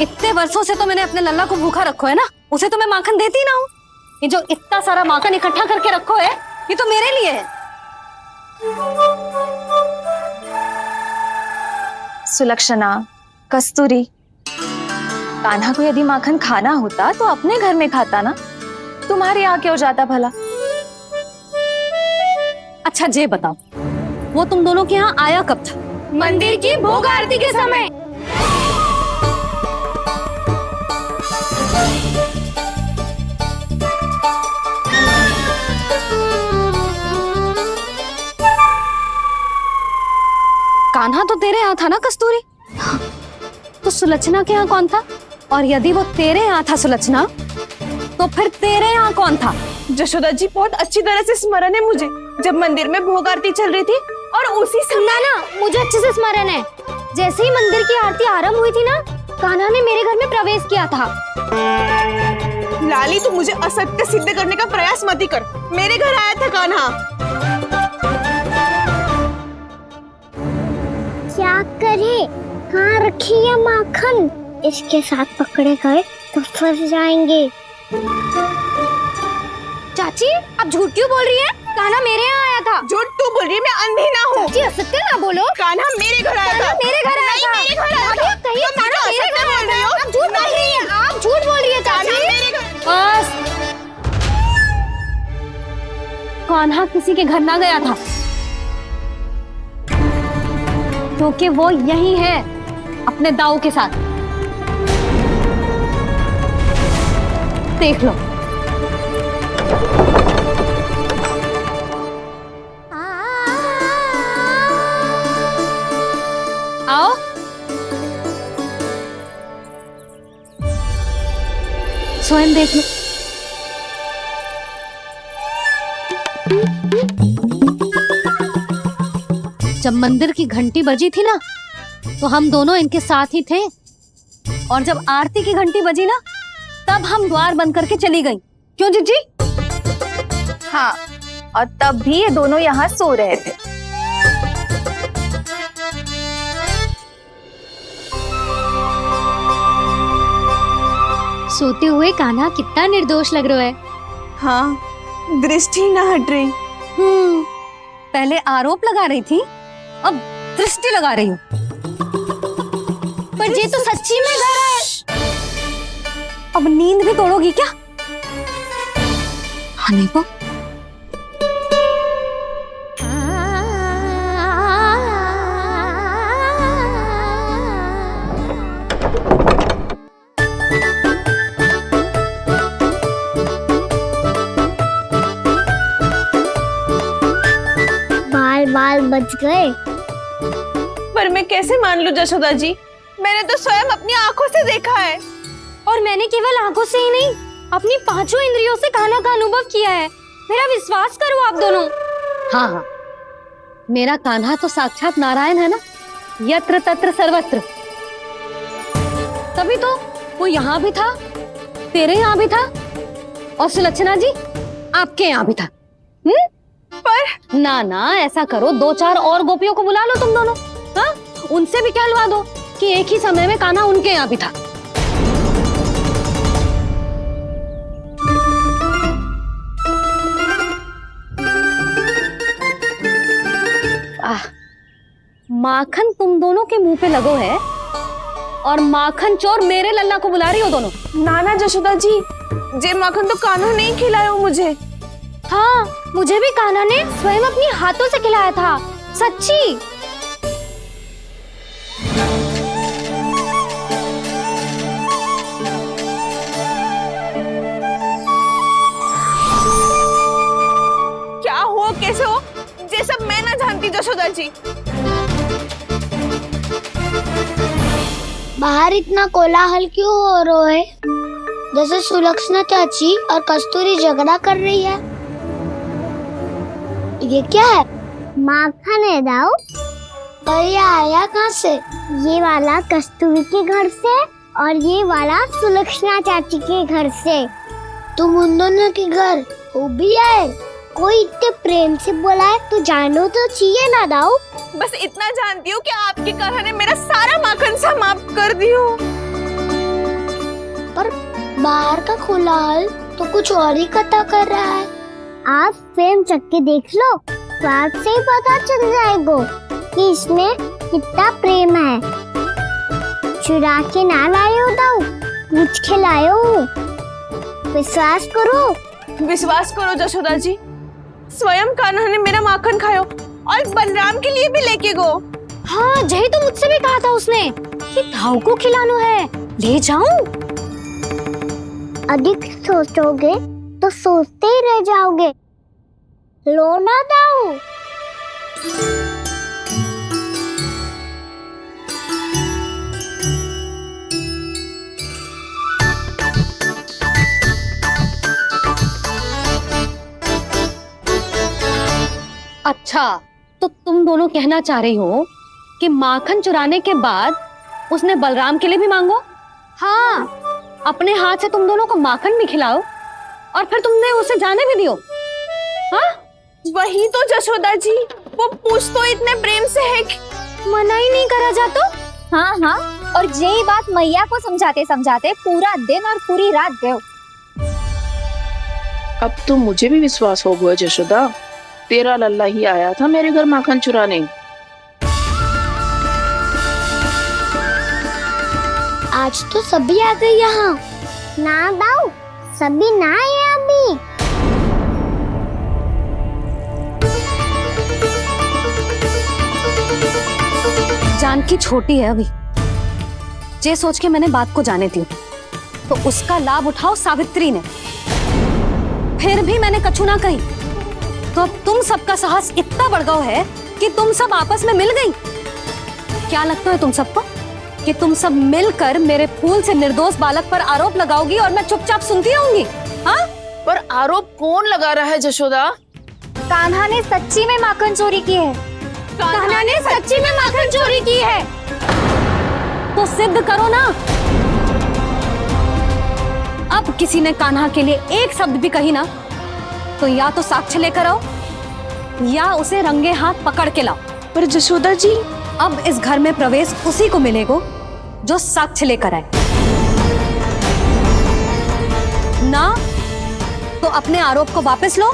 इतने वर्षों से तो मैंने अपने लल्ला को भूखा रखो है ना, उसे तो मैं माखन देती ना हूँ। ये जो इतना सारा माखन इकट्ठा करके रखो है, ये तो मेरे लिए है। सुलक्षणा, कस्तूरी, कान्हा को यदि माखन खाना होता तो अपने घर में खाता ना, तुम्हारे यहाँ क्यों जाता भला? अच्छा जे बताओ, वो तुम दोनों के यहाँ आया कब था? मंदिर की भोग आरती के समय। कान्हा तो तेरे यहाँ था ना कस्तूरी? तो सुलक्षणा के यहाँ कौन था? और यदि वो तेरे यहाँ था सुलक्षणा, तो फिर तेरे यहाँ कौन था? जशोदा जी, बहुत अच्छी तरह से स्मरण है मुझे, जब मंदिर में भोग आरती चल रही थी और उसी समय ना, मुझे अच्छे से स्मरण है। जैसे ही मंदिर की आरती आरंभ हुई थी ना, कान्हा ने मेरे घर में प्रवेश किया था। लाली, तू मुझे असत्य सिद्ध करने का प्रयास मत ही कर। मेरे घर आया था कान्हा। क्या करे, कहाँ रखी है माखन? इसके साथ पकड़े गए तो फंस जाएंगे। चाची, आप झूठ क्यों बोल रही है? कान्हा मेरे यहाँ आया था। झूठ तू बोल रही है, मैं अंधी ना हूँ। चाची, असत्य ना बोलो। कान्हा मेरे घर आया था। मेरे घर आया था। मेरे घर आया था। कहिए कान्हा मेरे घर आया था। आप झूठ बोल रही है। आप झूठ बोल रही है चाची। बस, कान्हा किसी के घर ना गया था, क्योंकि वो यही है अपने दाऊ के साथ। देख लो। आओ। स्वयं देख लो। जब मंदिर की घंटी बजी थी ना, तो हम दोनों इनके साथ ही थे, और जब आरती की घंटी बजी ना, तब हम द्वार बंद करके चली गई। क्यों जीजी? हाँ, और तब भी ये दोनों यहाँ सो रहे थे। सोते हुए कान्हा कितना निर्दोष लग रहा है। हाँ, दृष्टि ना हट रही। पहले आरोप लगा रही थी, अब दृष्टि लगा रही हूँ। पर ये तो सच्ची में घर है। अब नींद भी तोड़ोगी क्या? हाँ, देखो। बाल बच गए। पर मैं कैसे मान लूं जशोदा जी? मैंने तो स्वयं अपनी आंखों से देखा है। और मैंने केवल आंखों से ही नहीं, अपनी 5 इंद्रियों से कान्हा का अनुभव किया है। मेरा विश्वास करो आप दोनों। हाँ हाँ, मेरा कान्हा तो साक्षात नारायण है ना, यत्र तत्र सर्वत्र। तभी तो वो यहाँ भी था, तेरे यहाँ भी था, और सुलक्षणा जी आपके यहाँ भी था। पर ना ना, ऐसा करो, 2-4 और गोपियों को बुला लो तुम दोनों। हाँ, उनसे भी कहलवा दो कि एक ही समय में कान्हा उनके यहाँ भी था। माखन तुम दोनों के मुंह पे लगो है, और माखन चोर मेरे लल्ला को बुला रही हो दोनों। नाना जशोदा जी, जे माखन तो कान्हा ने ही खिलाया मुझे। हाँ, मुझे भी कान्हा ने स्वयं अपनी हाथों से खिलाया था, सच्ची। क्या हो, कैसे हो, ये सब मैं ना जानती जशोदा जी। बाहर इतना कोलाहल क्यों हो रहा है? जैसे सुलक्षणा चाची और कस्तूरी झगड़ा कर रही है। ये क्या है? माखन है दाऊ। और ये आया कहाँ से? ये वाला कस्तूरी के घर से, और ये वाला सुलक्षणा चाची के घर से। तुम उन दोनों के घर वो भी आए? कोई इतने प्रेम से बोला है तो जानो तो चाहिए ना दाऊ। बस इतना जानती हूँ कि आपके कान्हा ने मेरा सारा माखन समाप्त कर दियो। पर बाहर का खुलाल तो कुछ और ही कथा कर रहा है। आप प्रेम चख के देख लो तो आपसे ही पता चल जाएगा कि इसमें कितना प्रेम है। चुरा के ना लायो दाऊ, मुझ खिलायो। विश्वास करो जशोदा जी, स्वयं कान्हा ने मेरा माखन खायो और बलराम के लिए भी लेके गो। हाँ जही तो मुझसे भी कहा था उसने कि दाऊ को खिलानो है, ले जाऊं। अधिक सोचोगे तो सोचते ही रह जाओगे। लो ना दाऊ। अच्छा तो तुम दोनों कहना चाह रही हो कि माखन चुराने के बाद उसने बलराम के लिए भी मांगो? हाँ, अपने हाथ से तुम दोनों को माखन भी खिलाओ और फिर तुमने उसे जाने भी दियो। हाँ वही तो जशोदा जी, वो पूछ तो इतने प्रेम से है कि मना ही नहीं करा जा तो। हाँ हाँ, और यही बात मैया को समझाते समझाते पूरा दिन और पूरी रात गए। अब तो मुझे भी विश्वास हो गया जशोदा, तेरा लल्ला ही आया था मेरे घर माखन चुराने। आज तो सभी आ गए यहाँ। ना दाऊ, सभी ना आए अभी। जानकी छोटी है अभी, जे सोच के मैंने बात को जाने दी तो उसका लाभ उठाओ सावित्री ने। फिर भी मैंने कछु ना कही तो अब तुम सबका साहस इतना बढ़ गया है कि तुम सब आपस में मिल गई। क्या लगता है तुम सबको कि तुम सब मिलकर मेरे फूल से निर्दोष बालक पर आरोप लगाओगी और मैं चुपचाप सुनती रहूंगी? हाँ? पर आरोप कौन लगा रहा है जशोदा? कान्हा ने सच्ची में माखन चोरी की है। कान्हा ने सच्ची में माखन चोरी की है तो सिद्ध करो ना। अब किसी ने कान्हा के लिए एक शब्द भी कही ना तो या तो साक्ष्य लेकर आओ या उसे रंगे हाथ पकड़ के लाओ। पर जशोदा जी, अब इस घर में प्रवेश उसी को मिलेगा जो साक्ष्य लेकर आए। ना तो अपने आरोप को वापस लो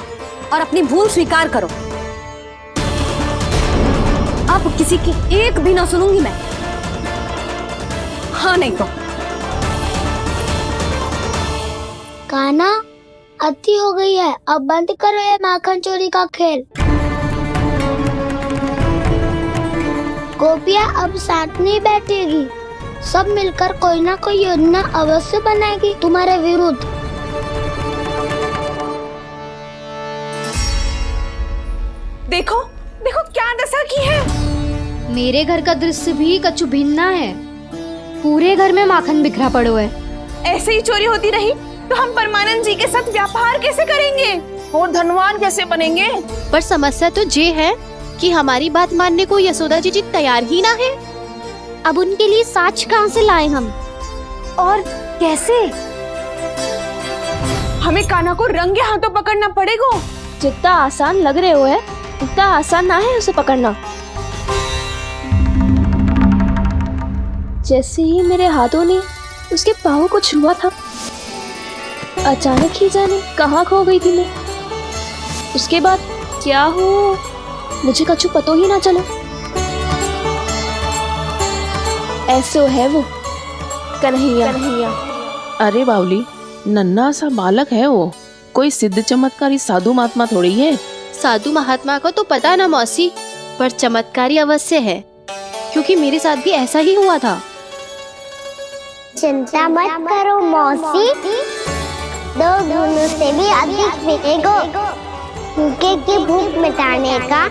और अपनी भूल स्वीकार करो। अब किसी की एक भी ना सुनूंगी मैं। हाँ नहीं तो कान्हा, अति हो गई है, अब बंद करो ये माखन चोरी का खेल। गोपिया अब साथ नहीं बैठेगी, सब मिलकर कोई ना कोई योजना अवश्य बनाएगी तुम्हारे विरुद्ध। देखो देखो क्या दशा की है। मेरे घर का दृश्य भी कछु भिन्न है। पूरे घर में माखन बिखरा पड़ो है। ऐसे ही चोरी होती रही तो हम परमानंद जी के साथ व्यापार कैसे करेंगे और धनवान कैसे बनेंगे? पर समस्या तो ये है कि हमारी बात मानने को यशोदा जी तैयार ही ना है। अब उनके लिए साक्ष्य कहाँ से लाए हम और कैसे? हमें कान्हा को रंगे हाथों पकड़ना पड़ेगा। जितना आसान लग रहे हो है उतना आसान ना है उसे पकड़ना। जैसे ही मेरे हाथों ने उसके पाँव को छुआ था, अचानक ही जाने कहाँ खो गई थी मैं। उसके बाद क्या हो मुझे कछु पतो ही ना चला। ऐसो है वो कन्हैया। अरे बावली, नन्हा सा बालक है वो, कोई सिद्ध चमत्कारी साधु महात्मा थोड़ी है। साधु महात्मा को तो पता ना मौसी, पर चमत्कारी अवश्य है क्योंकि मेरे साथ भी ऐसा ही हुआ था। चिंता मत करो मौसी, 2 गुणों से भी अधिक मिलेगा। भूखे की भूख मिटाने का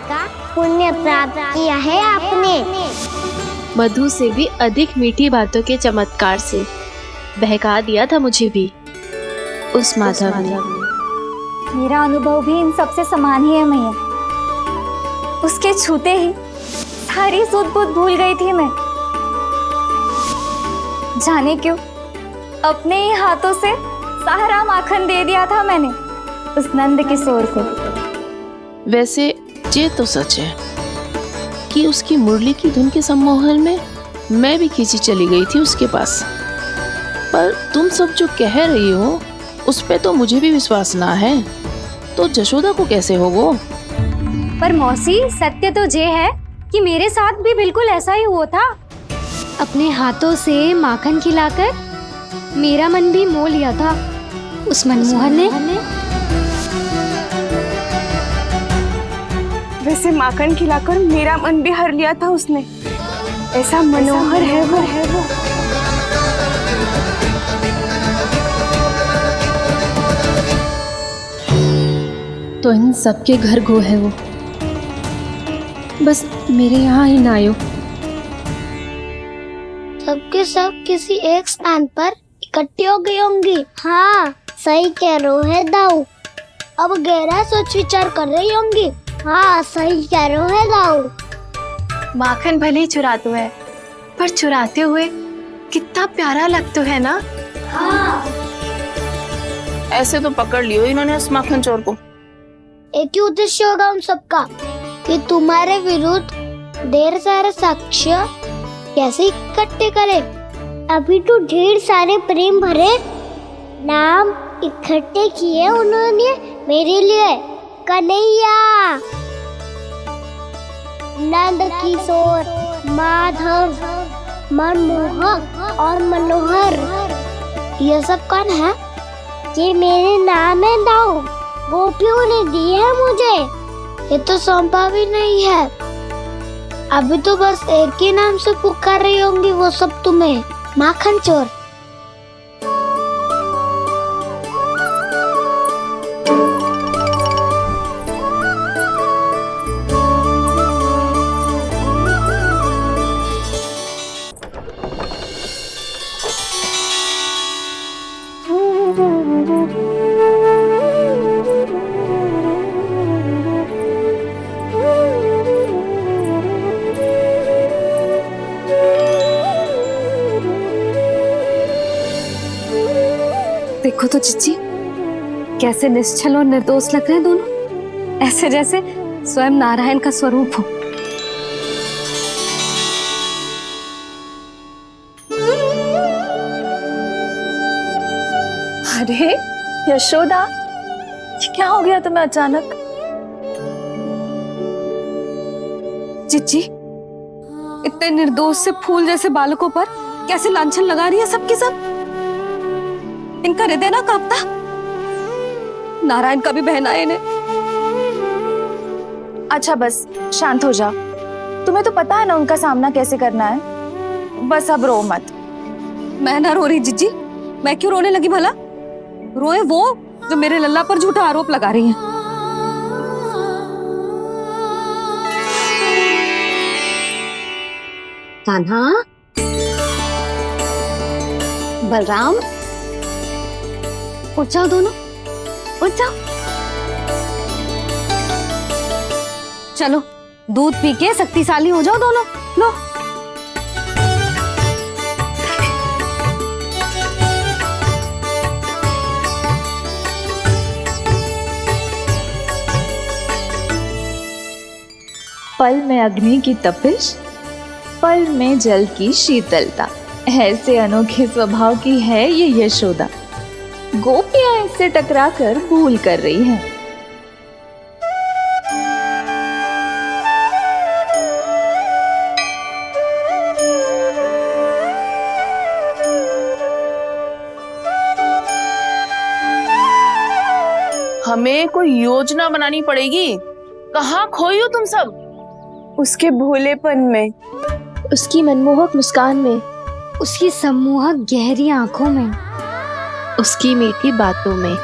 पुण्य प्राप्त किया है आपने। मधु से भी अधिक मीठी बातों के चमत्कार से बहका दिया था मुझे भी उस माधव ने। मेरा अनुभव भी इन सबसे समान ही है मैया। उसके छूते ही सारी सूझबूझ भूल गई थी मैं। जाने क्यों अपने ही हाथों से सारा माखन दे दिया था मैंने उस नंद किशोर को। वैसे ये तो सच है कि उसकी मुरली की धुन के सम्मोहन में मैं भी खींची चली गई थी उसके पास। पर तुम सब जो कह रही हो उस पे तो मुझे भी विश्वास ना है, तो जशोदा को कैसे हो वो? पर मौसी सत्य तो ये है कि मेरे साथ भी बिल्कुल ऐसा ही हुआ था। अपने हाथों से माखन खिलाकर मेरा मन भी मोह लिया था उस मनमोहन ने। वैसे माखन खिलाकर मेरा मन भी हर लिया था उसने। ऐसा मनोहर है वो। तो इन सबके घर गो है वो, बस मेरे यहाँ ही ना आयो। सबके सब किसी एक स्थान पर इकट्ठी हो गई होंगी। हाँ सही कह रहे है दाऊ। अब गहरा सोच विचार कर रही होंगी। हाँ सही कह रहे है दाऊ। माखन भले ही चुराते है पर चुराते हुए कितना प्यारा लगता है ना। हाँ ऐसे तो पकड़ लियो इन्होंने उस माखन चोर को। एक ही उद्देश्य होगा उन सबका कि तुम्हारे विरुद्ध ढेर सारे साक्ष्य कैसे इकट्ठे करे। अभी तो ढेर सारे प्रेम भरे नाम इकट्ठे किए उन्होंने मेरे लिए। कन्हैया, नंद किशोर, माधव, मनमोहक और मनोहर, ये सब कौन है? ये मेरे नाम है दाऊ। गोपियों ने दी है मुझे, ये तो सौंपा भी नहीं है। अभी तो बस एक ही नाम से पुकार रही होंगी वो सब तुम्हें, माखन चोर। देखो तो चिच्ची, कैसे निश्चल और निर्दोष लग रहे हैं दोनों, ऐसे जैसे स्वयं नारायण का स्वरूप हो। अरे यशोदा, ये क्या हो गया तुम्हें अचानक? चिच्ची, इतने निर्दोष से फूल जैसे बालकों पर कैसे लांछन लगा रही है सबके सब। इनका हृदय ना कांपता? नारायण का भी बहना है इन्हें। अच्छा बस शांत हो जाओ, तुम्हें तो पता है ना उनका सामना कैसे करना है। बस अब रो मत। मैं ना रो रही जिज्जी, मैं क्यों रोने लगी भला? रोए वो जो मेरे लल्ला पर झूठा आरोप लगा रही हैं। कान्हा, बलराम, उठ जाओ दोनों, उठ जाओ। चलो दूध पी के शक्तिशाली हो जाओ दोनों। लो। पल में अग्नि की तपिश, पल में जल की शीतलता, ऐसे अनोखे स्वभाव की है ये यशोदा। गोपियां इससे टकराकर भूल कर रही हैं। हमें कोई योजना बनानी पड़ेगी। कहाँ खोई हो तुम सब? उसके भोलेपन में, उसकी मनमोहक मुस्कान में, उसकी सम्मोहक गहरी आंखों में, उसकी मीठी बातों में।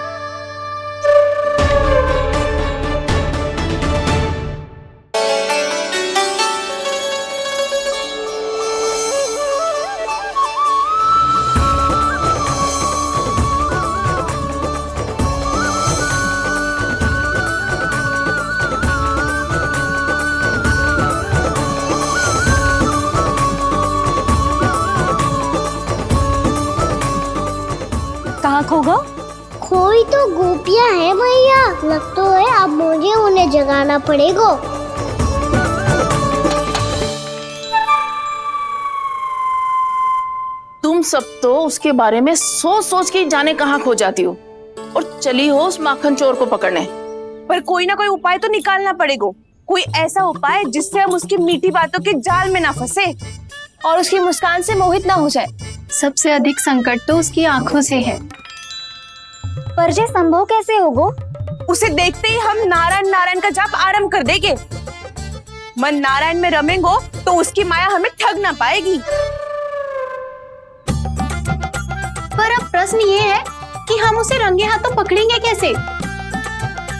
कोई तो गोपियां हैं भैया, लगता है अब मुझे उन्हें जगाना पड़ेगा। तुम सब तो उसके बारे में सोच सोच के जाने कहाँ खो जाती हो और चली हो उस माखन चोर को पकड़ने। पर कोई ना कोई उपाय तो निकालना पड़ेगा, कोई ऐसा उपाय जिससे हम उसकी मीठी बातों के जाल में ना फंसे और उसकी मुस्कान से मोहित ना हो जाए। सबसे अधिक संकट तो उसकी आंखों से है। पर ये संभव कैसे होगा? उसे देखते ही हम नारायण नारायण का जाप आरंभ कर देंगे। मन नारायण में रमेंगो तो उसकी माया हमें ठग ना पाएगी। पर अब प्रश्न ये है कि हम उसे रंगे हाथों पकड़ेंगे कैसे?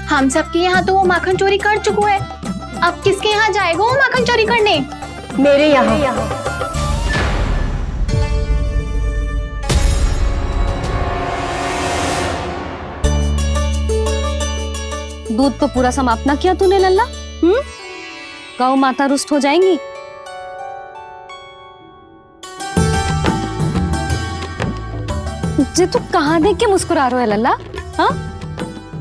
हम सबके यहाँ तो वो माखन चोरी कर चुका है, अब किसके यहाँ जाएगा वो माखन चोरी करने? मेरे यहाँ। दूध तो पूरा समाप्त ना किया तूने लल्ला। गौ माता रुष्ट हो जाएंगी। जे तू कहाँ देख के मुस्कुरा रहे हो लल्ला? हाँ,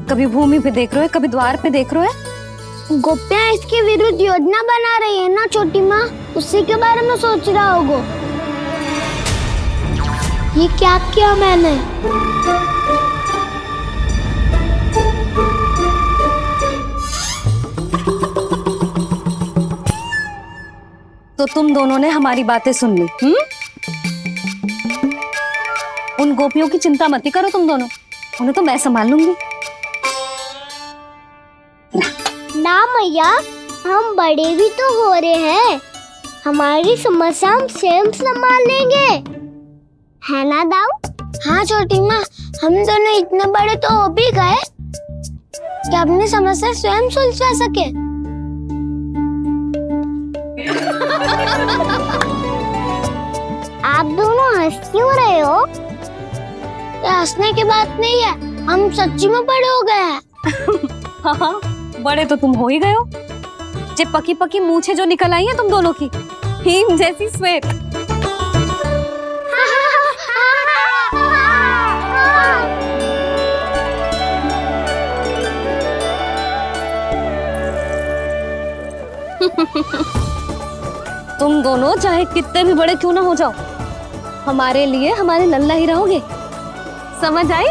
कभी भूमि पे देख रहे हो, कभी द्वार पे देख रहे हो। गोपियां इसके विरुद्ध योजना बना रही है ना छोटी माँ, उसी के बारे में सोच रहा होगा। ये क्या किया मैंने? तो तुम दोनों ने हमारी बातें सुन ली। उन गोपियों की चिंता मत करो तुम दोनों, उन्हें तो मैं संभाल लूंगी। ना मैया, हम बड़े भी तो हो रहे हैं, हमारी समस्या हम स्वयं संभाल लेंगे, है ना दाऊ? हाँ छोटी माँ, हम दोनों इतने बड़े तो हो भी गए कि अपनी समस्या स्वयं सुलझा सके। आप दोनों हंस क्यों रहे हो? ये हंसने की बात नहीं है, हम सच्ची में बड़े हो गए हैं। हाँ, बड़े तो तुम हो ही गए हो। जे पकी पकी मूछें जो निकल आई हैं तुम दोनों की, हिम जैसी श्वेत। तुम दोनों चाहे कितने भी बड़े क्यों ना हो जाओ, हमारे लिए हमारे लल्ला ही रहोगे, समझ आई?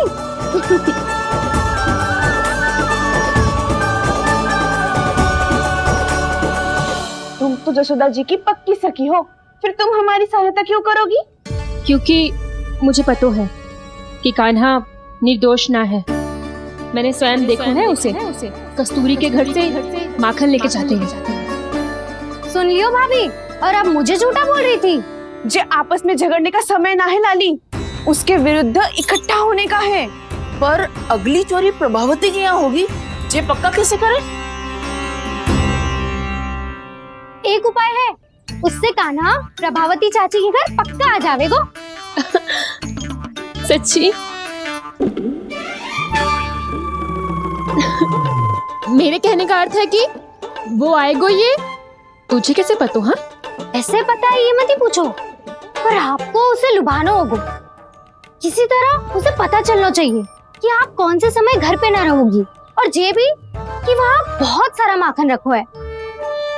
तुम तो जसोदा जी की पक्की सखी हो, फिर तुम हमारी सहायता क्यों करोगी? क्योंकि मुझे पता है कि कान्हा निर्दोष ना है। मैंने स्वयं देखा है उसे कस्तूरी के घर से माखन लेके जाते हैं। सुन लियो भाभी, और अब मुझे झूठा बोल रही थी। जे आपस में झगड़ने का समय ना है लाली, उसके विरुद्ध इकट्ठा होने का है। पर अगली चोरी प्रभावती के यहाँ होगी, जे पक्का कैसे करे? एक उपाय है, उससे कान्हा प्रभावती चाची के घर पक्का आ जावेगो। सच्ची? मेरे कहने का अर्थ है कि वो आएगो, ये तुझे कैसे पता? हाँ, ऐसे पता है ये मत ही पूछो, पर आपको उसे लुभाना होगा। किसी तरह उसे पता चलना चाहिए कि आप कौन से समय घर पे ना रहोगी, और ये भी कि वहाँ बहुत सारा माखन रखो है।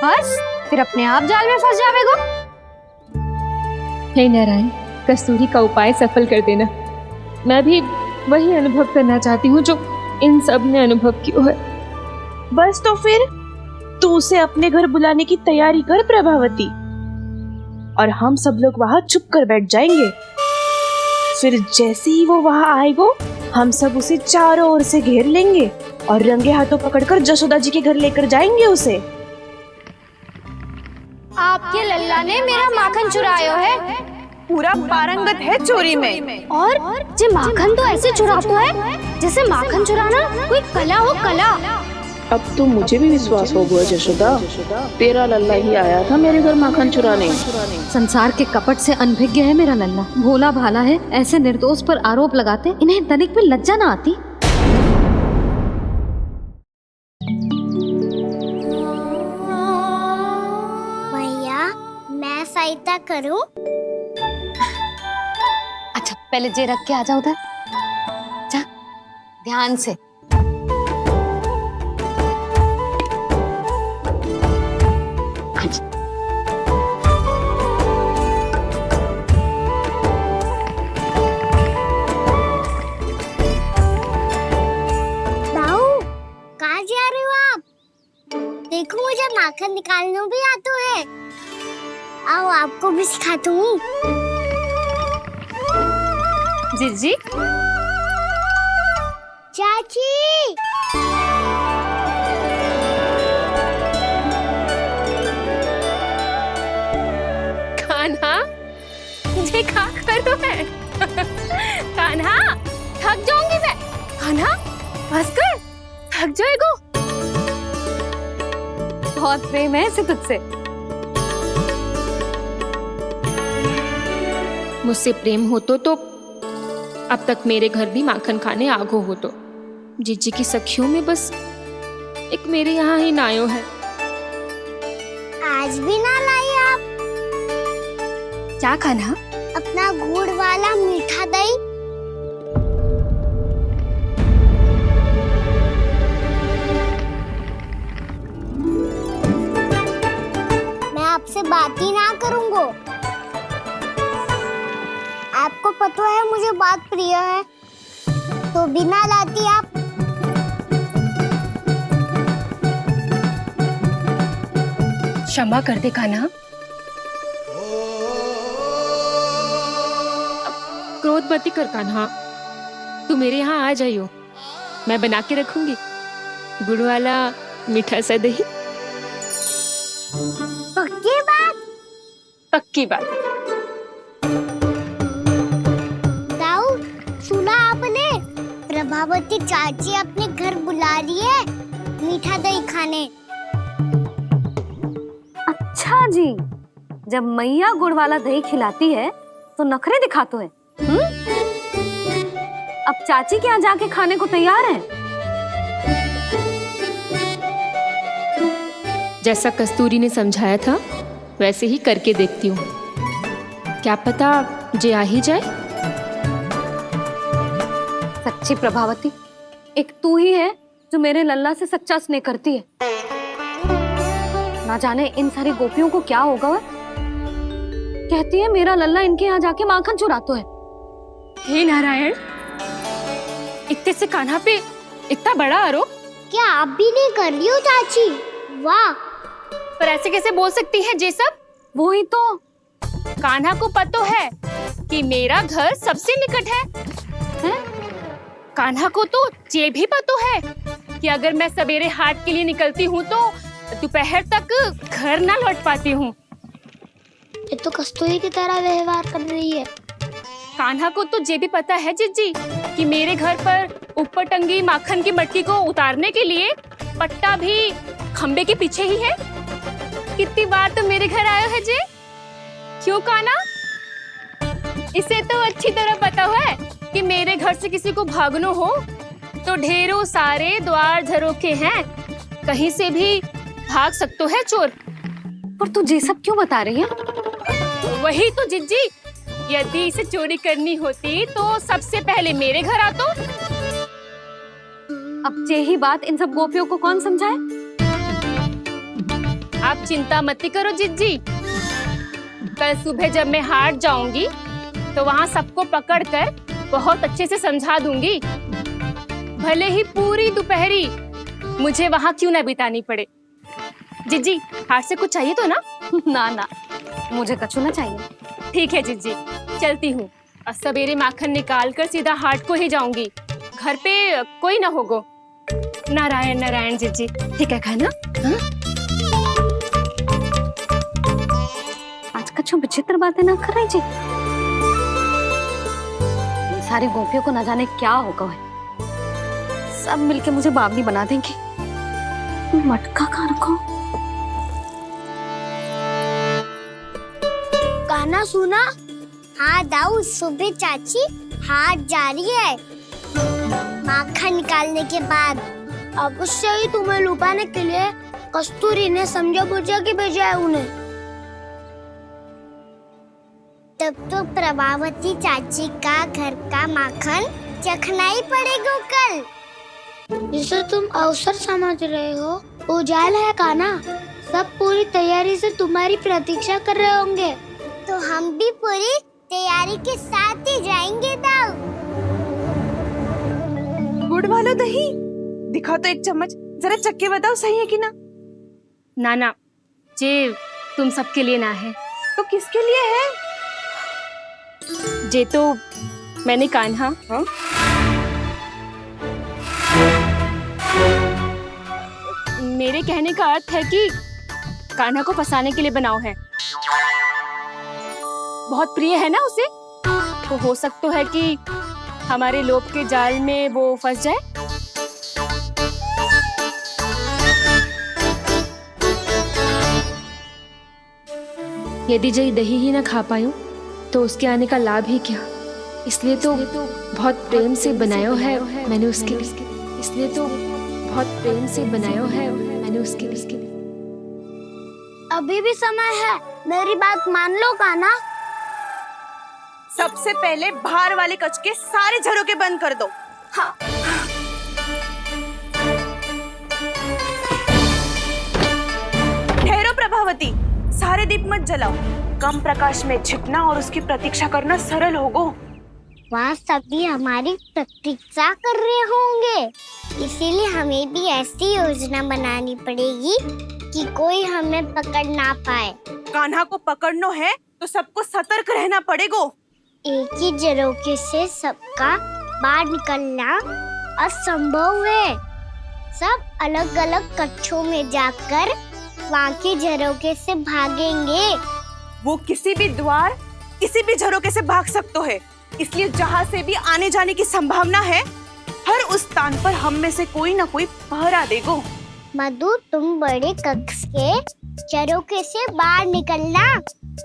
बस फिर अपने आप जाल में फंस जावेगो। हे नारायण, कस्तूरी का उपाय सफल कर देना। मैं भी वही अनुभव करना चाहती हूँ जो इन सब ने अनुभव किया है। बस तो फिर तू उसे अपने घर बुलाने की तैयारी कर प्रभावती, और हम सब लोग वहाँ चुप कर बैठ जाएंगे। फिर जैसे ही वो वहाँ आएगा, हम सब उसे चारों ओर से घेर लेंगे और रंगे हाथों पकड़कर जसोदा जी के घर लेकर जाएंगे उसे। आपके लल्ला ने मेरा माखन चुराया है, पूरा पारंगत है चोरी में। और जे माखन तो ऐसे चुराता है जैसे माखन चुराना कोई कला हो, कला। अब तो मुझे भी विश्वास हो गया जशोदा, तेरा लल्ला ही आया था मेरे घर माखन चुराने। संसार के कपट से अनभिज्ञ है मेरा लल्ला, भोला भाला है। ऐसे निर्दोष पर आरोप लगाते इन्हें तनिक भी लज्जा ना आती। भैया, मैं सहायता करूं? अच्छा, पहले जे रख के आ जाओ उधर। जा। ध्यान से। दाऊ, कहाँ जा रहे हो आप? देखो मुझे माखन निकालना भी आता है। आओ आपको भी सिखाता हूँ। जिज्जी, चाची, कान्हा, मुझे क्या करो है? कान्हा, थक जाऊंगी मैं। कान्हा, बस कर, थक जाएगो। बहुत प्रेम है इसे तुझसे। मुझसे प्रेम हो तो अब तक मेरे घर भी माखन खाने आगो हो तो। जीजी की सखियों में बस एक मेरे यहाँ ही नायो है। आज भी ना लाई आप? क्या खाना? अपना गुड़ वाला मीठा दही। मैं आपसे बात ही ना करूंगा। आपको पता है मुझे बात प्रिय है, तो बिना लाती आप। क्षमा कर दे कान्हा। क्रोध मत कर कान्हा, तू मेरे यहाँ आ जाइयो, मैं बना के रखूंगी गुड़ वाला मीठा सा दही। पक्की बात? पक्की बात। दाऊ, सुना आपने? प्रभावती चाची अपने घर बुला रही है मीठा दही खाने। अच्छा जी, जब मैया गुड़ वाला दही खिलाती है तो नखरे दिखाते हैं। अब चाची के यहाँ जाके खाने को तैयार हैं। जैसा कस्तूरी ने समझाया था वैसे ही करके देखती हूँ, क्या पता जे आ ही जाए। सच्ची प्रभावती, एक तू ही है जो मेरे लल्ला से सच्चा स्नेह करती है। ना जाने इन सारी गोपियों को क्या होगा। वह कहती है मेरा लल्ला इनके यहाँ जाके माखन चुराता है। हे नारायण, इतने से कान्हा पे इतना बड़ा आरोप। क्या आप भी नहीं कर रही हो चाची? वाह, पर ऐसे कैसे बोल सकती है जे सब? वो ही तो। कान्हा को पता है कि मेरा घर सबसे निकट है? कान्हा को तो ये भी पता है कि अगर मैं सवेरे हाट के लिए निकलती हूँ तो दोपहर तक घर ना लौट पाती हूँ। ये तो कस्तूरी की तरह व्यवहार कर रही है। कान्हा को तो ये भी पता है जिज्जी कि मेरे घर पर ऊपर टंगी माखन की मटकी को उतारने के लिए पट्टा भी खंबे के पीछे ही है। कितनी बार तो मेरे घर आयो है जे। क्यों कान्हा? इसे तो अच्छी तरह पता है कि मेरे घर से किसी को भागना हो तो ढेरों सारे द्वार झरोखे हैं, कहीं से भी भाग सकते है चोर। पर तू ये सब क्यों बता रही है? वही तो जिज्जी, यदि इसे चोरी करनी होती तो सबसे पहले मेरे घर आतो। अब यही बात इन सब गोपियों को कौन समझाए? आप चिंता मत करो जिज्जी, कल सुबह जब मैं हाट जाऊंगी तो वहाँ सबको पकड़कर बहुत अच्छे से समझा दूंगी, भले ही पूरी दोपहरी मुझे वहाँ क्यों ना बितानी पड़े। जिज्जी, हाट से कुछ चाहिए तो ना? ना ना, मुझे कछु ना चाहिए। ठीक है जिज्जी, चलती हूँ। और सवेरे माखन निकाल कर सीधा हाट को ही जाऊंगी, घर पे कोई ना होगो। नारायण नारायण जिज्जी, ठीक है खाना? आज कछु विचित्र बातें ना कर रही जी। इन सारी गोपियों को न जाने क्या होगा है। सब मिलके मुझे बावली बना देंगे। मटका कहाँ रखो? गाना सुना? हाँ दाऊ, सुबह चाची हाट जा रही है माखन निकालने के बाद। अवश्य ही तुम्हें लुभाने के लिए कस्तूरी ने समझा बुझा के भेजा है उन्हें। तब तो प्रभावती चाची का घर का माखन चखना ही पड़ेगा कल। जिसे तुम अवसर समझ रहे हो उजाला है कान्हा। सब पूरी तैयारी से तुम्हारी प्रतीक्षा कर रहे होंगे। तो हम भी पूरी तैयारी के साथ ही जाएंगे दाऊ। गुड़ वाला दही दिखा तो एक चम्मच, जरा चक्के बताओ सही है कि ना। ना ना, जे तुम सबके लिए ना है। तो किसके लिए है? जे तो मैंने कान्हा मेरे कहने का अर्थ है कि कान्हा को फंसाने के लिए बनाओ है। बहुत प्रिय है ना उसे, तो हो सकता है कि हमारे लोभ के जाल में वो फंस जाए। यदि जय दही ही ना खा पायूं तो उसके आने का लाभ ही क्या। इसलिए तो बहुत प्रेम से बनाया है मैंने उसके लिए। इसलिए तो बहुत प्रेम से बनाया है मैंने उसके लिए। अभी भी समय है, मेरी बात मान लो कान्हा। सबसे पहले बाहर वाले कच के सारे झरोके बंद कर दो। हाँ। ठहरो प्रभावती, सारे दीप मत जलाओ। कम प्रकाश में छिपना और उसकी प्रतीक्षा करना सरल होगा। वहाँ सभी हमारी प्रतीक्षा कर रहे होंगे, इसीलिए हमें भी ऐसी योजना बनानी पड़ेगी कि कोई हमें पकड़ ना पाए। कान्हा को पकड़ना है तो सबको सतर्क रहना पड़ेगा। एक ही झरोखे से सबका बाहर निकलना असंभव है। सब अलग अलग कक्षों में जाकर वहाँ के झरोखे से भागेंगे। वो किसी भी द्वार, किसी भी झरोखे से भाग सकते है, इसलिए जहाँ से भी आने जाने की संभावना है, हर उस स्थान पर हम में से कोई ना कोई पहरा देगा। मधु, तुम बड़े कक्ष के झरोखे से बाहर निकलना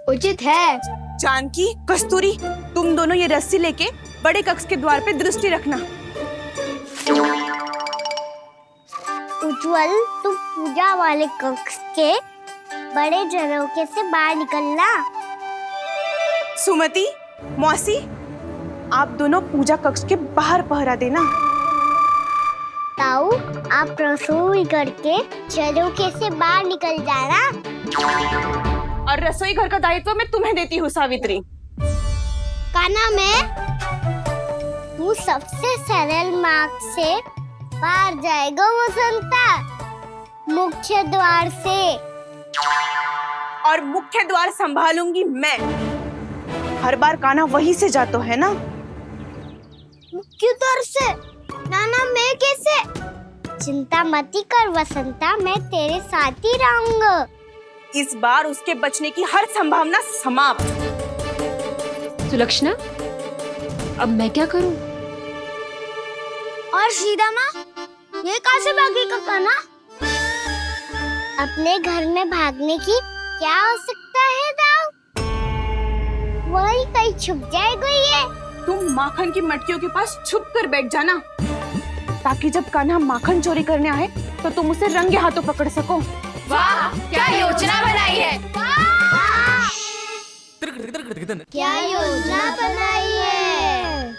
उचित है। जानकी, कस्तूरी, तुम दोनों ये रस्सी लेके बड़े कक्ष के द्वार पे दृष्टि रखना। उज्जवल, तुम पूजा वाले कक्ष के बड़े झरोखे से बाहर निकलना। सुमति, मौसी, आप दोनों पूजा कक्ष के बाहर पहरा देना। ताऊ, आप रसोई करके झरोखे से बाहर निकल जाना। और रसोई घर का दायित्व मैं तुम्हें देती हूँ सावित्री। कान्हा, मैं तू सबसे सरल मार्ग से बाहर जाएगा वसंता, मुख्य द्वार से। और मुख्य द्वार संभालूंगी मैं। हर बार कान्हा वहीं से जाता है ना। मुख्य द्वार से? नाना, मैं कैसे? चिंता मत कर वसंता, मैं तेरे साथ ही रहूंगा। इस बार उसके बचने की हर संभावना समाप्त। सुलक्षणा, अब मैं क्या करूं? और सीधा माँ, ये कहाँ से भागेगा कान्हा? अपने घर में भागने की क्या हो सकता है दाऊ? वही कहीं छुप जाएगा ये। तुम माखन की मटकियों के पास छुप कर बैठ जाना, ताकि जब कान्हा माखन चोरी करने आए तो तुम उसे रंगे हाथों पकड़ सको। वाह, क्या योजना बनाई है। क्या योजना बनाई है?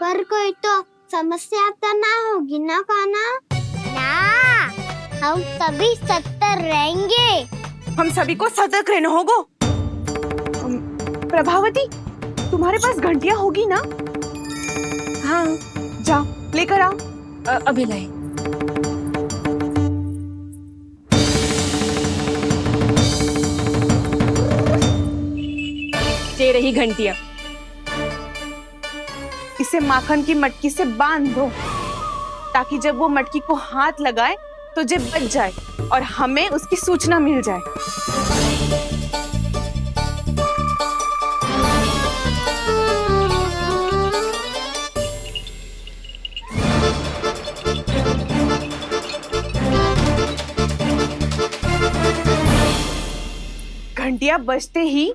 पर कोई तो समस्या तो ना होगी ना कान्हा? ना, हम सभी सतर्क रहेंगे। हम सभी को सतर्क रहना होगा। प्रभावती, तुम्हारे पास घंटियां होगी ना? हाँ, जाओ लेकर आओ। अभी लाई। ये रही घंटियां। इसे माखन की मटकी से बांध दो, ताकि जब वो मटकी को हाथ लगाए तो जे बच जाए और हमें उसकी सूचना मिल जाए। घंटियां बजते ही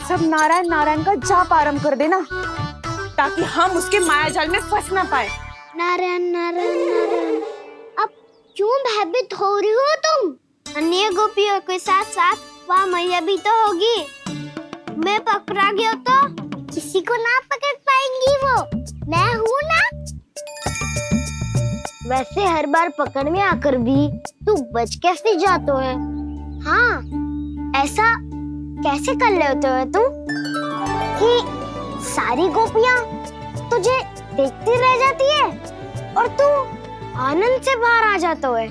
सब नारायण नारायण का जाप आरंभ कर देना, ताकि हम उसके मायाजाल में फंस ना पाए। नारायण नारायण नारायण। अब क्यों भयभीत हो रही हो तुम? अन्य गोपियों के साथ साथ वहाँ मैया भी तो होगी। मैं पकड़ा गया तो किसी को ना पकड़ पाएंगी वो। मैं हूँ ना। वैसे हर बार पकड़ में आकर भी तू बच कैसे जाता है? हाँ, ऐसा कैसे कर लेते हो तुम कि सारी गोपियां तुझे देखती रह जाती है और तू आनंद से बाहर आ जाता है?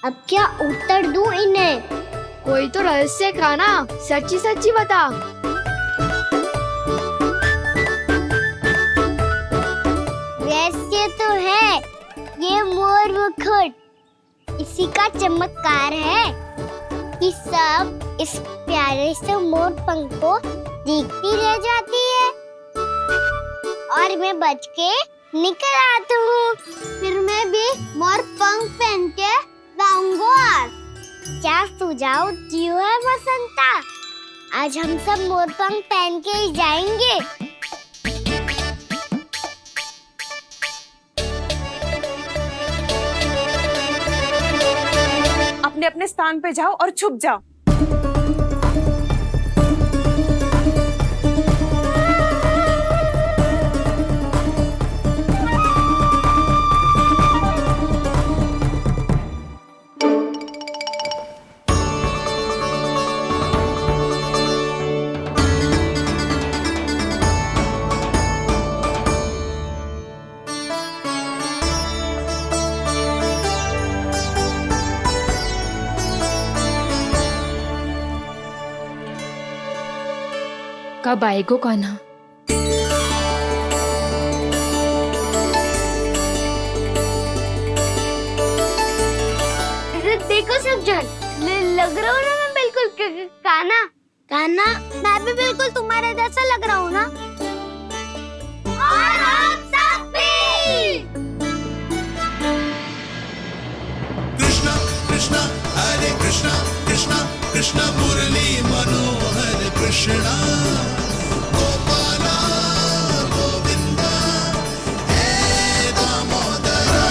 अब क्या उत्तर दूं इन्हें? कोई तो रहस्य का ना, सच्ची सच्ची बता। वैसे तो है, ये मोर मुकुट इसी का चमत्कार है कि सब इस प्यारे से मोर पंख को देखती रह जाती है और मैं बच के निकल आता हूँ। फिर मैं भी मोर पंख पहन के गाऊंगा। क्या सुझाव दियो है बसंता? आज हम सब मोर पंख पहन के ही जाएंगे। अपने अपने स्थान पे जाओ और छुप जाओ। कब आएगो कान्हा? देखो सब जन, लग रहा हूँ ना मैं बिल्कुल कान्हा। कान्हा, मैं भी बिल्कुल तुम्हारे जैसा लग रहा हूँ ना? और हम सब भी। कृष्णा कृष्णा हरे कृष्णा कृष्णा कृष्णा मुरली मनोहर कृष्णा गोपाला गोविंदा हे दामोदरा।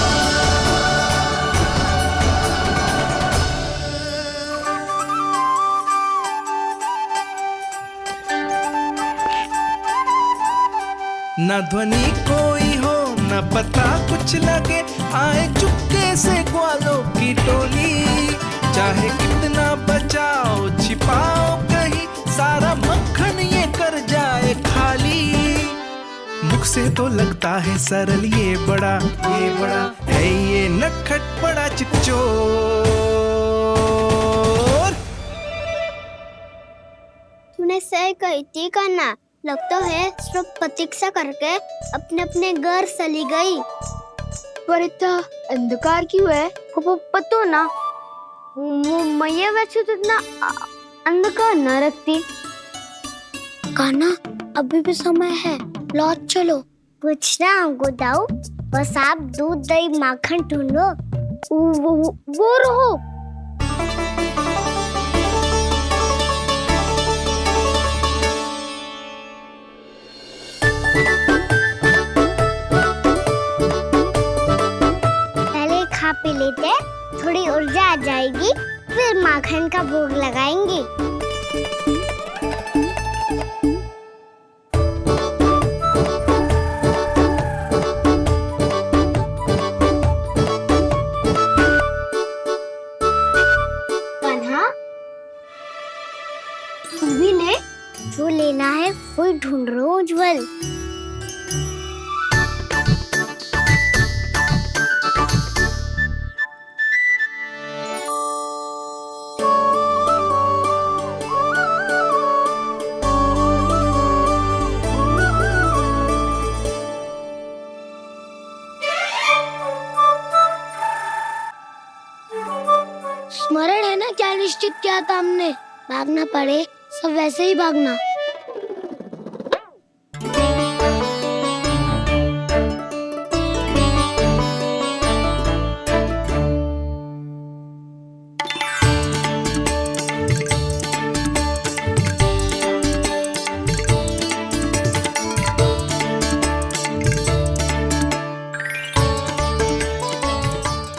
न ध्वनि कोई हो न पता कुछ लगे, आए चुपके से ग्वालों की टोली। चाहे कितना बचाओ छिपाओ कहीं, सारा मक्खन ये कर जाए खाली। मुख से तो लगता है सरल, ये बड़ा है ये नटखट बड़ा चिकचोर। तूने सही कही थी कान्हा। लगता है सब प्रतीक्षा करके अपने अपने घर चली गई। पर इतना अंधकार क्यों है? पतो ना, मैया वैसे तो इतना अंधकार न रखती। कान्हा, अभी भी समय है, लौट चलो। कुछ ना हमको दाऊ, बस आप दूध दही माखन ढूंढो। वो रहो। पहले खा पी लेते, थोड़ी ऊर्जा आ जाएगी, फिर माखन का भोग लगाएंगे। कान्हा, तू भी ले, जो लेना है वही ढूंढ रहा हूँ उज्जवल। स्मरण है ना क्या निश्चित किया था हमने? भागना पड़े सब वैसे ही भागना।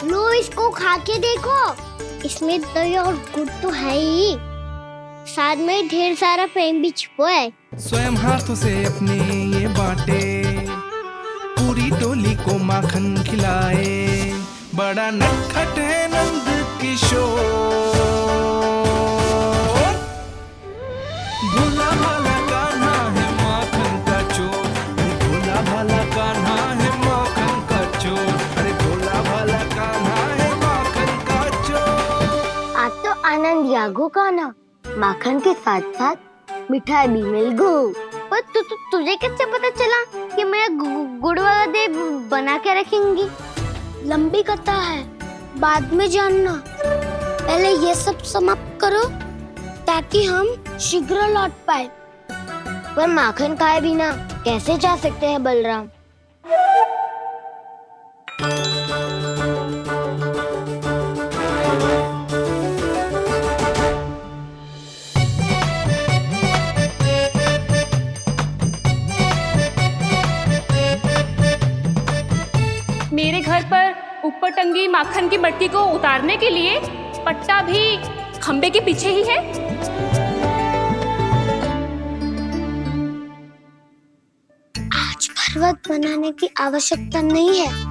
लो, इसको खा के देखो, इसमें दही और गुड़ तो है ही, साथ में ढेर सारा प्रेम भी छुपा है। स्वयं हाथों से अपने ये बाटे, पूरी की डोली को माखन खिलाए। बड़ा नटखट है नंद किशोर, भोला भाला कान्हा है माखन का चोर, भोला भाला कान्हा है माखन का चोर, अरे भोला भाला कान्हा है माखन का चोर। आज तो आनंद यागो कान्हा, माखन के साथ साथ मिठाई भी मिल गई। पर तुझे कैसे पता चला कि मैं गुड़ वाला देव बना के रखेंगी? लंबी कथा है, बाद में जानना। पहले ये सब समाप्त करो ताकि हम शीघ्र लौट पाए। पर माखन खाए बिना कैसे जा सकते हैं बलराम? मेरे घर पर ऊपर टंगी माखन की मटकी को उतारने के लिए पट्टा भी खंबे के पीछे ही है। आज पर्वत बनाने की आवश्यकता नहीं है।